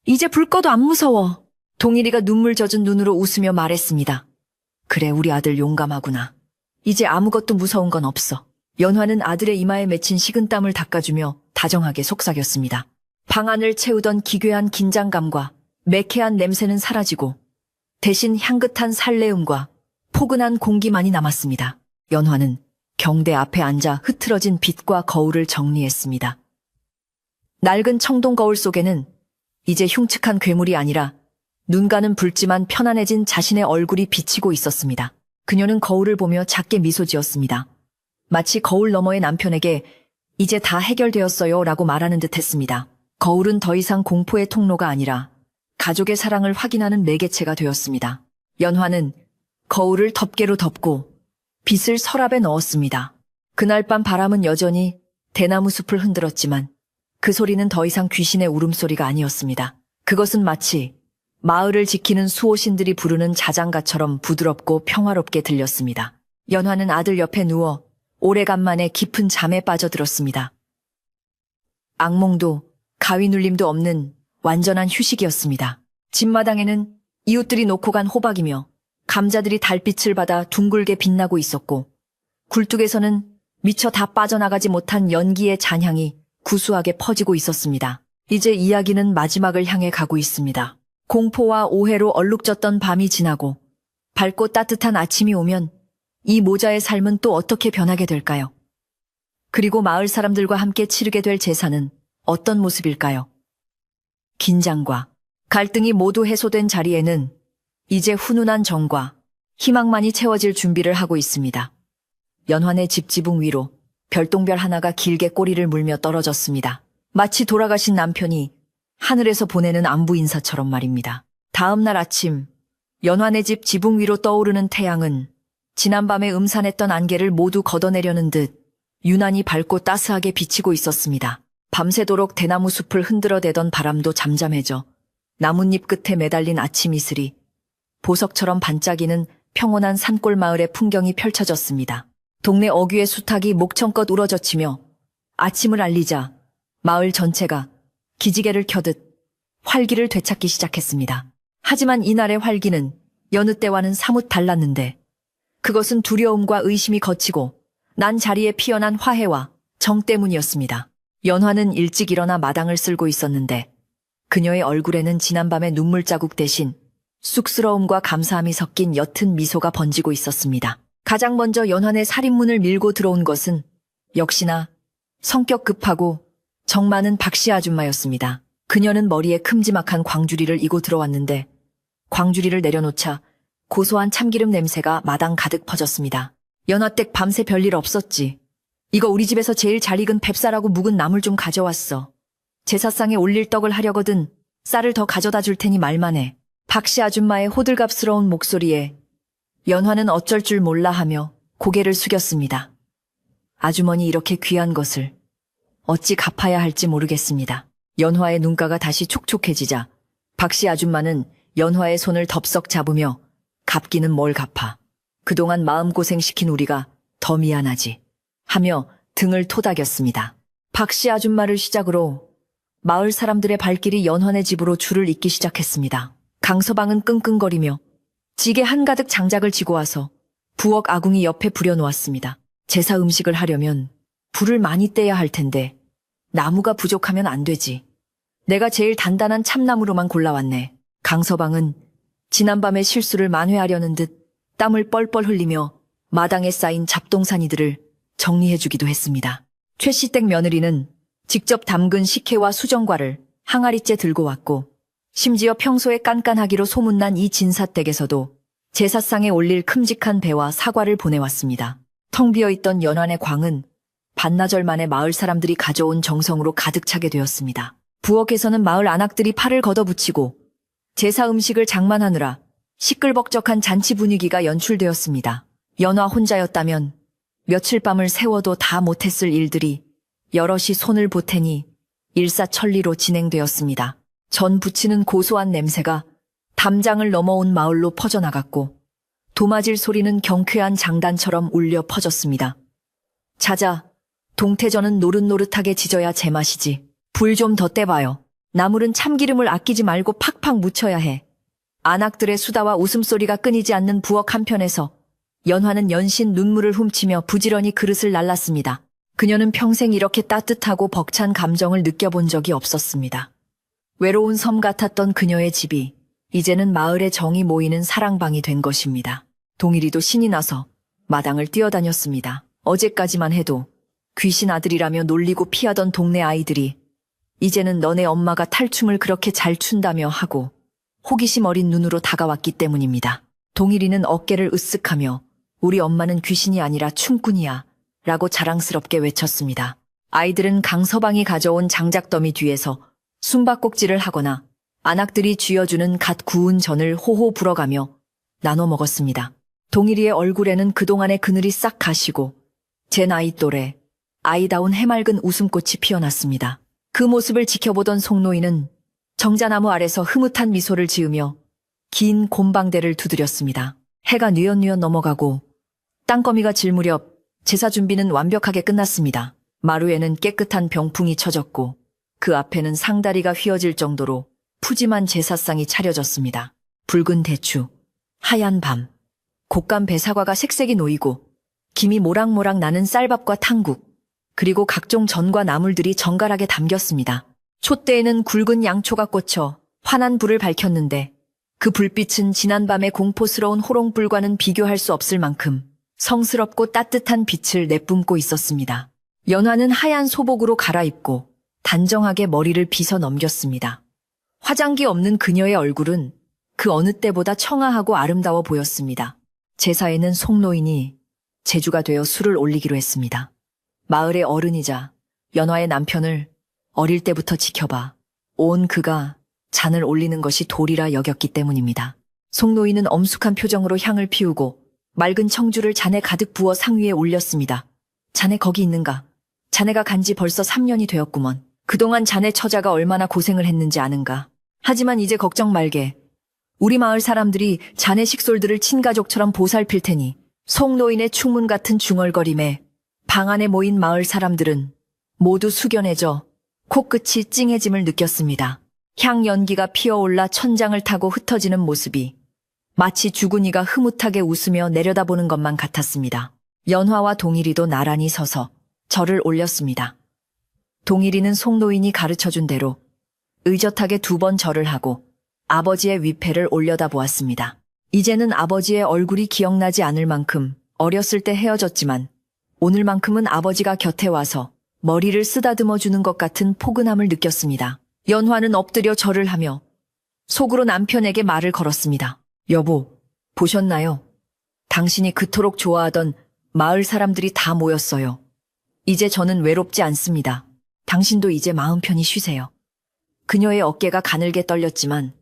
이제 불 꺼도 안 무서워. 동일이가 눈물 젖은 눈으로 웃으며 말했습니다. 그래, 우리 아들 용감하구나. 이제 아무것도 무서운 건 없어. 연화는 아들의 이마에 맺힌 식은땀을 닦아주며 다정하게 속삭였습니다. 방 안을 채우던 기괴한 긴장감과 매캐한 냄새는 사라지고 대신 향긋한 살레음과 포근한 공기만이 남았습니다. 연화는 경대 앞에 앉아 흐트러진 빛과 거울을 정리했습니다. 낡은 청동 거울 속에는 이제 흉측한 괴물이 아니라 눈 가는 붉지만 편안해진 자신의 얼굴이 비치고 있었습니다. 그녀는 거울을 보며 작게 미소 지었습니다. 마치 거울 너머의 남편에게 이제 다 해결되었어요 라고 말하는 듯 했습니다. 거울은 더 이상 공포의 통로가 아니라 가족의 사랑을 확인하는 매개체가 되었습니다. 연화는 거울을 덮개로 덮고 빛을 서랍에 넣었습니다. 그날 밤 바람은 여전히 대나무 숲을 흔들었지만 그 소리는 더 이상 귀신의 울음소리가 아니었습니다. 그것은 마치 마을을 지키는 수호신들이 부르는 자장가처럼 부드럽고 평화롭게 들렸습니다. 연화는 아들 옆에 누워 오래간만에 깊은 잠에 빠져들었습니다. 악몽도 가위 눌림도 없는 완전한 휴식이었습니다. 집마당에는 이웃들이 놓고 간 호박이며 감자들이 달빛을 받아 둥글게 빛나고 있었고 굴뚝에서는 미처 다 빠져나가지 못한 연기의 잔향이 구수하게 퍼지고 있었습니다. 이제 이야기는 마지막을 향해 가고 있습니다. 공포와 오해로 얼룩졌던 밤이 지나고 밝고 따뜻한 아침이 오면 이 모자의 삶은 또 어떻게 변하게 될까요? 그리고 마을 사람들과 함께 치르게 될 제사는 어떤 모습일까요? 긴장과 갈등이 모두 해소된 자리에는 이제 훈훈한 정과 희망만이 채워질 준비를 하고 있습니다. 연환의 집 지붕 위로 별똥별 하나가 길게 꼬리를 물며 떨어졌습니다. 마치 돌아가신 남편이 하늘에서 보내는 안부 인사처럼 말입니다. 다음 날 아침, 연환의 집 지붕 위로 떠오르는 태양은 지난밤에 음산했던 안개를 모두 걷어내려는 듯 유난히 밝고 따스하게 비치고 있었습니다. 밤새도록 대나무 숲을 흔들어대던 바람도 잠잠해져 나뭇잎 끝에 매달린 아침 이슬이 보석처럼 반짝이는 평온한 산골 마을의 풍경이 펼쳐졌습니다. 동네 어귀의 수탉이 목청껏 우러젖히며 아침을 알리자 마을 전체가 기지개를 켜듯 활기를 되찾기 시작했습니다. 하지만 이날의 활기는 여느 때와는 사뭇 달랐는데 그것은 두려움과 의심이 거치고 난 자리에 피어난 화해와 정 때문이었습니다. 연화는 일찍 일어나 마당을 쓸고 있었는데 그녀의 얼굴에는 지난밤의 눈물 자국 대신 쑥스러움과 감사함이 섞인 옅은 미소가 번지고 있었습니다. 가장 먼저 연환의 살인문을 밀고 들어온 것은 역시나 성격 급하고 정 많은 박씨 아줌마였습니다. 그녀는 머리에 큼지막한 광주리를 이고 들어왔는데 광주리를 내려놓자 고소한 참기름 냄새가 마당 가득 퍼졌습니다. 연화댁 밤새 별일 없었지. 이거 우리 집에서 제일 잘 익은 뱁쌀하고 묵은 나물 좀 가져왔어. 제사상에 올릴 떡을 하려거든 쌀을 더 가져다 줄 테니 말만 해. 박씨 아줌마의 호들갑스러운 목소리에 연화는 어쩔 줄 몰라 하며 고개를 숙였습니다. 아주머니 이렇게 귀한 것을 어찌 갚아야 할지 모르겠습니다. 연화의 눈가가 다시 촉촉해지자 박씨 아줌마는 연화의 손을 덥석 잡으며 갚기는 뭘 갚아. 그동안 마음고생시킨 우리가 더 미안하지. 하며 등을 토닥였습니다. 박씨 아줌마를 시작으로 마을 사람들의 발길이 연환의 집으로 줄을 잇기 시작했습니다. 강서방은 끙끙거리며 지게 한가득 장작을 지고 와서 부엌 아궁이 옆에 부려놓았습니다. 제사 음식을 하려면 불을 많이 떼야 할 텐데 나무가 부족하면 안 되지. 내가 제일 단단한 참나무로만 골라왔네. 강서방은 지난밤의 실수를 만회하려는 듯 땀을 뻘뻘 흘리며 마당에 쌓인 잡동사니들을 정리해주기도 했습니다. 최씨댁 며느리는 직접 담근 식혜와 수정과를 항아리째 들고 왔고 심지어 평소에 깐깐하기로 소문난 이 진사댁에서도 제사상에 올릴 큼직한 배와 사과를 보내왔습니다. 텅 비어있던 연환의 광은 반나절 만에 마을 사람들이 가져온 정성으로 가득 차게 되었습니다. 부엌에서는 마을 안악들이 팔을 걷어붙이고 제사 음식을 장만하느라 시끌벅적한 잔치 분위기가 연출되었습니다. 연화 혼자였다면 며칠 밤을 세워도 다 못했을 일들이 여럿이 손을 보태니 일사천리로 진행되었습니다. 전 부치는 고소한 냄새가 담장을 넘어온 마을로 퍼져나갔고 도마질 소리는 경쾌한 장단처럼 울려 퍼졌습니다. 자자, 동태전은 노릇노릇하게 지져야 제맛이지. 불 좀 더 떼봐요. 나물은 참기름을 아끼지 말고 팍팍 묻혀야 해. 안악들의 수다와 웃음소리가 끊이지 않는 부엌 한편에서 연화는 연신 눈물을 훔치며 부지런히 그릇을 날랐습니다. 그녀는 평생 이렇게 따뜻하고 벅찬 감정을 느껴본 적이 없었습니다. 외로운 섬 같았던 그녀의 집이 이제는 마을의 정이 모이는 사랑방이 된 것입니다. 동일이도 신이 나서 마당을 뛰어다녔습니다. 어제까지만 해도 귀신 아들이라며 놀리고 피하던 동네 아이들이 이제는 너네 엄마가 탈춤을 그렇게 잘 춘다며 하고 호기심 어린 눈으로 다가왔기 때문입니다. 동일이는 어깨를 으쓱하며 우리 엄마는 귀신이 아니라 춤꾼이야 라고 자랑스럽게 외쳤습니다. 아이들은 강서방이 가져온 장작더미 뒤에서 숨바꼭질을 하거나 안악들이 쥐어주는 갓 구운 전을 호호 불어가며 나눠 먹었습니다. 동일이의 얼굴에는 그동안의 그늘이 싹 가시고 제 나이 또래 아이다운 해맑은 웃음꽃이 피어났습니다. 그 모습을 지켜보던 송노인은 정자나무 아래서 흐뭇한 미소를 지으며 긴 곰방대를 두드렸습니다. 해가 뉘엿뉘엿 넘어가고 땅거미가 질 무렵 제사 준비는 완벽하게 끝났습니다. 마루에는 깨끗한 병풍이 쳐졌고 그 앞에는 상다리가 휘어질 정도로 푸짐한 제사상이 차려졌습니다. 붉은 대추, 하얀 밤, 곶감 배사과가 색색이 놓이고 김이 모락모락 나는 쌀밥과 탕국, 그리고 각종 전과 나물들이 정갈하게 담겼습니다. 촛대에는 굵은 양초가 꽂혀 환한 불을 밝혔는데 그 불빛은 지난밤의 공포스러운 호롱불과는 비교할 수 없을 만큼 성스럽고 따뜻한 빛을 내뿜고 있었습니다. 연화는 하얀 소복으로 갈아입고 단정하게 머리를 빗어 넘겼습니다. 화장기 없는 그녀의 얼굴은 그 어느 때보다 청아하고 아름다워 보였습니다. 제사에는 송노인이 제주가 되어 술을 올리기로 했습니다. 마을의 어른이자 연화의 남편을 어릴 때부터 지켜봐 온 그가 잔을 올리는 것이 도리라 여겼기 때문입니다. 송노인은 엄숙한 표정으로 향을 피우고 맑은 청주를 잔에 가득 부어 상 위에 올렸습니다. 자네 거기 있는가? 자네가 간지 벌써 3년이 되었구먼. 그동안 자네 처자가 얼마나 고생을 했는지 아는가? 하지만 이제 걱정 말게. 우리 마을 사람들이 자네 식솔들을 친가족처럼 보살필 테니 송노인의 충문 같은 중얼거림에 방 안에 모인 마을 사람들은 모두 숙연해져 코끝이 찡해짐을 느꼈습니다. 향 연기가 피어올라 천장을 타고 흩어지는 모습이 마치 죽은 이가 흐뭇하게 웃으며 내려다보는 것만 같았습니다. 연화와 동일이도 나란히 서서 절을 올렸습니다. 동일이는 송노인이 가르쳐준 대로 의젓하게 2번 절을 하고 아버지의 위패를 올려다 보았습니다. 이제는 아버지의 얼굴이 기억나지 않을 만큼 어렸을 때 헤어졌지만 오늘만큼은 아버지가 곁에 와서 머리를 쓰다듬어 주는 것 같은 포근함을 느꼈습니다. 연화는 엎드려 절을 하며 속으로 남편에게 말을 걸었습니다. 여보, 보셨나요? 당신이 그토록 좋아하던 마을 사람들이 다 모였어요. 이제 저는 외롭지 않습니다. 당신도 이제 마음 편히 쉬세요. 그녀의 어깨가 가늘게 떨렸지만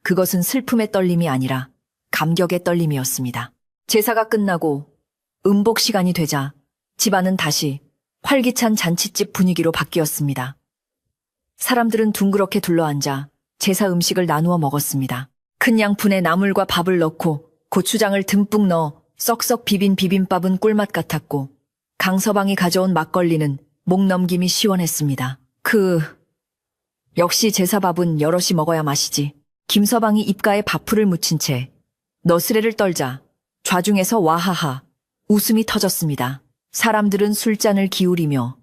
그것은 슬픔의 떨림이 아니라 감격의 떨림이었습니다. 제사가 끝나고 음복 시간이 되자 집안은 다시 활기찬 잔칫집 분위기로 바뀌었습니다. 사람들은 둥그렇게 둘러앉아 제사 음식을 나누어 먹었습니다. 큰 양푼에 나물과 밥을 넣고 고추장을 듬뿍 넣어 썩썩 비빈 비빔밥은 꿀맛 같았고 강서방이 가져온 막걸리는 목 넘김이 시원했습니다. 역시 제사밥은 여럿이 먹어야 맛이지. 김서방이 입가에 밥풀을 묻힌 채 너스레를 떨자 좌중에서 와하하 웃음이 터졌습니다. 사람들은 술잔을 기울이며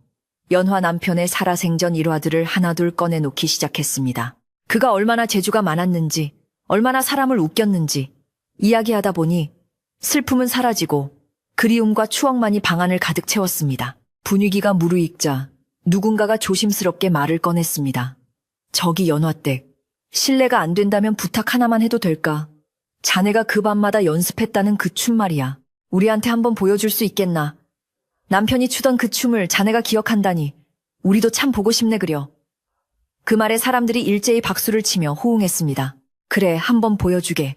연화 남편의 살아생전 일화들을 하나둘 꺼내놓기 시작했습니다. 그가 얼마나 재주가 많았는지, 얼마나 사람을 웃겼는지 이야기하다 보니 슬픔은 사라지고 그리움과 추억만이 방 안을 가득 채웠습니다. 분위기가 무르익자 누군가가 조심스럽게 말을 꺼냈습니다. 저기 연화댁, 실례가 안 된다면 부탁 하나만 해도 될까? 자네가 그 밤마다 연습했다는 그 춤 말이야. 우리한테 한번 보여줄 수 있겠나? 남편이 추던 그 춤을 자네가 기억한다니 우리도 참 보고 싶네 그려. 그 말에 사람들이 일제히 박수를 치며 호응했습니다. 그래, 한번 보여주게.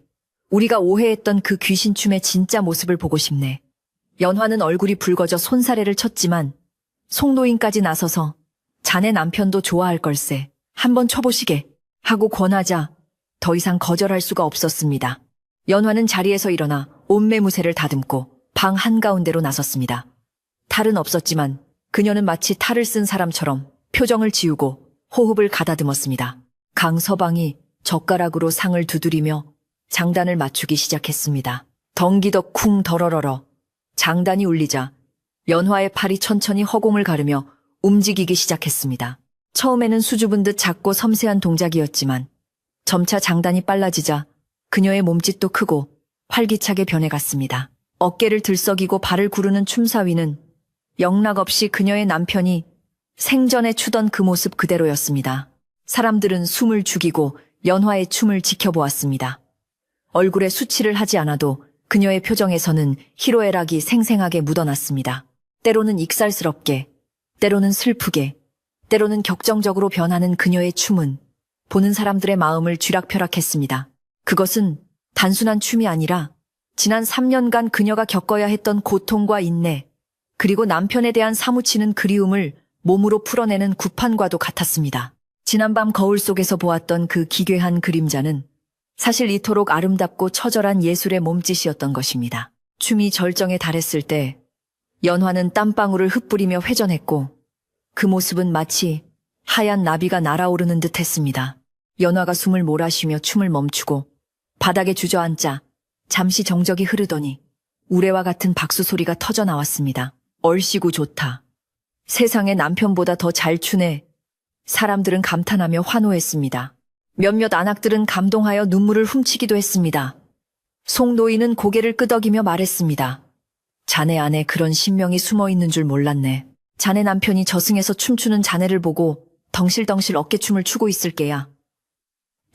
우리가 오해했던 그 귀신춤의 진짜 모습을 보고 싶네. 연화는 얼굴이 붉어져 손사래를 쳤지만 송노인까지 나서서 자네 남편도 좋아할 걸세. 한번 쳐보시게 하고 권하자 더 이상 거절할 수가 없었습니다. 연화는 자리에서 일어나 옷매무새를 다듬고 방 한가운데로 나섰습니다. 탈은 없었지만 그녀는 마치 탈을 쓴 사람처럼 표정을 지우고 호흡을 가다듬었습니다. 강서방이 젓가락으로 상을 두드리며 장단을 맞추기 시작했습니다. 덩기덕 쿵 더러러러 장단이 울리자 연화의 팔이 천천히 허공을 가르며 움직이기 시작했습니다. 처음에는 수줍은 듯 작고 섬세한 동작이었지만 점차 장단이 빨라지자 그녀의 몸짓도 크고 활기차게 변해갔습니다. 어깨를 들썩이고 발을 구르는 춤사위는 영락없이 그녀의 남편이 생전에 추던 그 모습 그대로였습니다. 사람들은 숨을 죽이고 연화의 춤을 지켜보았습니다. 얼굴에 수치를 하지 않아도 그녀의 표정에서는 희로애락이 생생하게 묻어났습니다. 때로는 익살스럽게, 때로는 슬프게, 때로는 격정적으로 변하는 그녀의 춤은 보는 사람들의 마음을 쥐락펴락했습니다. 그것은 단순한 춤이 아니라 지난 3년간 그녀가 겪어야 했던 고통과 인내, 그리고 남편에 대한 사무치는 그리움을 몸으로 풀어내는 구판과도 같았습니다. 지난밤 거울 속에서 보았던 그 기괴한 그림자는 사실 이토록 아름답고 처절한 예술의 몸짓이었던 것입니다. 춤이 절정에 달했을 때 연화는 땀방울을 흩뿌리며 회전했고 그 모습은 마치 하얀 나비가 날아오르는 듯 했습니다. 연화가 숨을 몰아쉬며 춤을 멈추고 바닥에 주저앉자 잠시 정적이 흐르더니 우레와 같은 박수 소리가 터져 나왔습니다. 얼씨구 좋다. 세상에 남편보다 더 잘 추네. 사람들은 감탄하며 환호했습니다. 몇몇 안악들은 감동하여 눈물을 훔치기도 했습니다. 송 노인은 고개를 끄덕이며 말했습니다. 자네 안에 그런 신명이 숨어 있는 줄 몰랐네. 자네 남편이 저승에서 춤추는 자네를 보고 덩실덩실 어깨춤을 추고 있을 게야.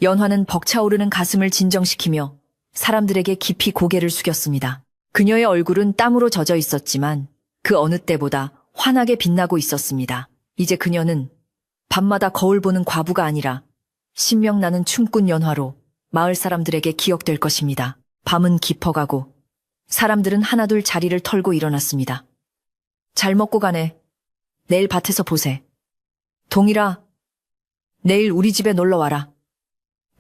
연화는 벅차오르는 가슴을 진정시키며 사람들에게 깊이 고개를 숙였습니다. 그녀의 얼굴은 땀으로 젖어 있었지만 그 어느 때보다 환하게 빛나고 있었습니다. 이제 그녀는 밤마다 거울 보는 과부가 아니라 신명나는 춤꾼 연화로 마을 사람들에게 기억될 것입니다. 밤은 깊어가고 사람들은 하나둘 자리를 털고 일어났습니다. 잘 먹고 가네. 내일 밭에서 보세. 동일아, 내일 우리 집에 놀러와라.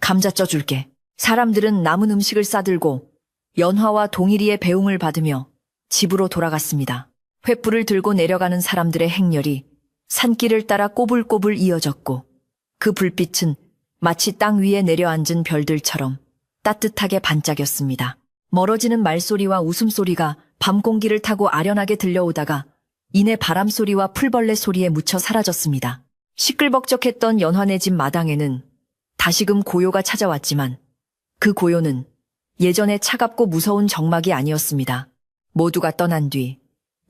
감자 쪄줄게. 사람들은 남은 음식을 싸들고 연화와 동일이의 배웅을 받으며 집으로 돌아갔습니다. 횃불을 들고 내려가는 사람들의 행렬이 산길을 따라 꼬불꼬불 이어졌고 그 불빛은 마치 땅 위에 내려앉은 별들처럼 따뜻하게 반짝였습니다. 멀어지는 말소리와 웃음소리가 밤 공기를 타고 아련하게 들려오다가 이내 바람소리와 풀벌레 소리에 묻혀 사라졌습니다. 시끌벅적했던 연화네 집 마당에는 다시금 고요가 찾아왔지만 그 고요는 예전의 차갑고 무서운 정막이 아니었습니다. 모두가 떠난 뒤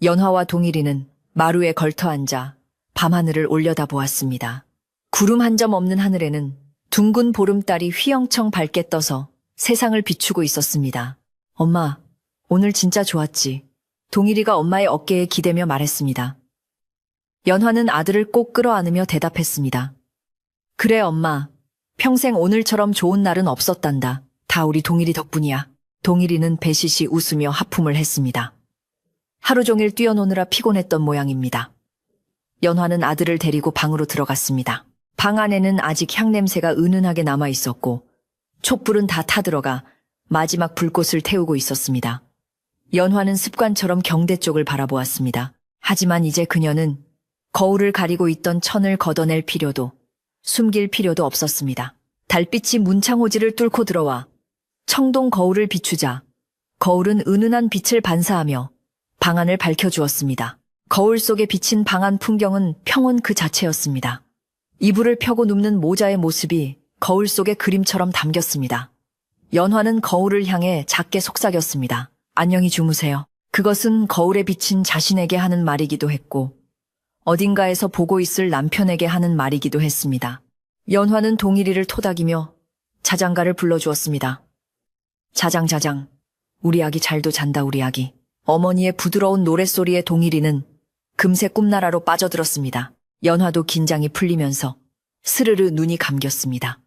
연화와 동일이는 마루에 걸터앉아 밤하늘을 올려다보았습니다. 구름 한 점 없는 하늘에는 둥근 보름달이 휘영청 밝게 떠서 세상을 비추고 있었습니다. 엄마, 오늘 진짜 좋았지. 동일이가 엄마의 어깨에 기대며 말했습니다. 연화는 아들을 꼭 끌어안으며 대답했습니다. 그래 엄마, 평생 오늘처럼 좋은 날은 없었단다. 다 우리 동일이 덕분이야. 동일이는 배시시 웃으며 하품을 했습니다. 하루 종일 뛰어노느라 피곤했던 모양입니다. 연화는 아들을 데리고 방으로 들어갔습니다. 방 안에는 아직 향냄새가 은은하게 남아 있었고 촛불은 다 타들어가 마지막 불꽃을 태우고 있었습니다. 연화는 습관처럼 경대 쪽을 바라보았습니다. 하지만 이제 그녀는 거울을 가리고 있던 천을 걷어낼 필요도 숨길 필요도 없었습니다. 달빛이 문창호지를 뚫고 들어와 청동 거울을 비추자 거울은 은은한 빛을 반사하며 방안을 밝혀주었습니다. 거울 속에 비친 방안 풍경은 평온 그 자체였습니다. 이불을 펴고 눕는 모자의 모습이 거울 속의 그림처럼 담겼습니다. 연화는 거울을 향해 작게 속삭였습니다. 안녕히 주무세요. 그것은 거울에 비친 자신에게 하는 말이기도 했고 어딘가에서 보고 있을 남편에게 하는 말이기도 했습니다. 연화는 동일이를 토닥이며 자장가를 불러주었습니다. 자장자장, 우리 아기 잘도 잔다 우리 아기. 어머니의 부드러운 노랫소리에 동일이는 금세 꿈나라로 빠져들었습니다. 연화도 긴장이 풀리면서 스르르 눈이 감겼습니다.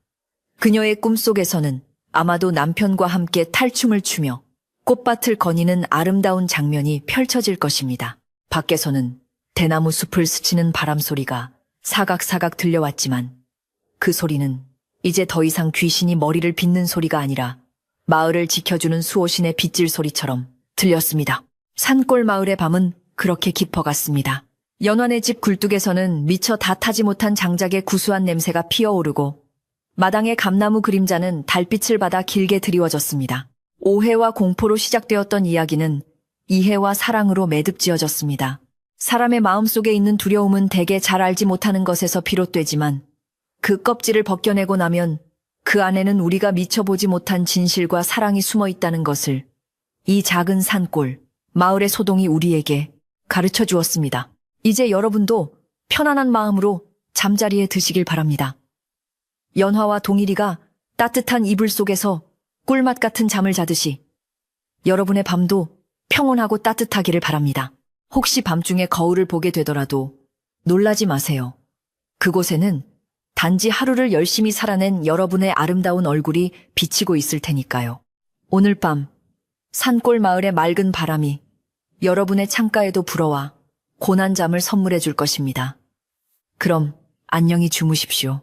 그녀의 꿈속에서는 아마도 남편과 함께 탈춤을 추며 꽃밭을 거니는 아름다운 장면이 펼쳐질 것입니다. 밖에서는 대나무 숲을 스치는 바람소리가 사각사각 들려왔지만 그 소리는 이제 더 이상 귀신이 머리를 빗는 소리가 아니라 마을을 지켜주는 수호신의 빗질 소리처럼 들렸습니다. 산골 마을의 밤은 그렇게 깊어갔습니다. 연화네 집 굴뚝에서는 미처 다 타지 못한 장작의 구수한 냄새가 피어오르고 마당의 감나무 그림자는 달빛을 받아 길게 드리워졌습니다. 오해와 공포로 시작되었던 이야기는 이해와 사랑으로 매듭지어졌습니다. 사람의 마음속에 있는 두려움은 대개 잘 알지 못하는 것에서 비롯되지만 그 껍질을 벗겨내고 나면 그 안에는 우리가 미처 보지 못한 진실과 사랑이 숨어 있다는 것을 이 작은 산골, 마을의 소동이 우리에게 가르쳐 주었습니다. 이제 여러분도 편안한 마음으로 잠자리에 드시길 바랍니다. 연화와 동일이가 따뜻한 이불 속에서 꿀맛 같은 잠을 자듯이 여러분의 밤도 평온하고 따뜻하기를 바랍니다. 혹시 밤중에 거울을 보게 되더라도 놀라지 마세요. 그곳에는 단지 하루를 열심히 살아낸 여러분의 아름다운 얼굴이 비치고 있을 테니까요. 오늘 밤 산골 마을의 맑은 바람이 여러분의 창가에도 불어와 고난잠을 선물해 줄 것입니다. 그럼 안녕히 주무십시오.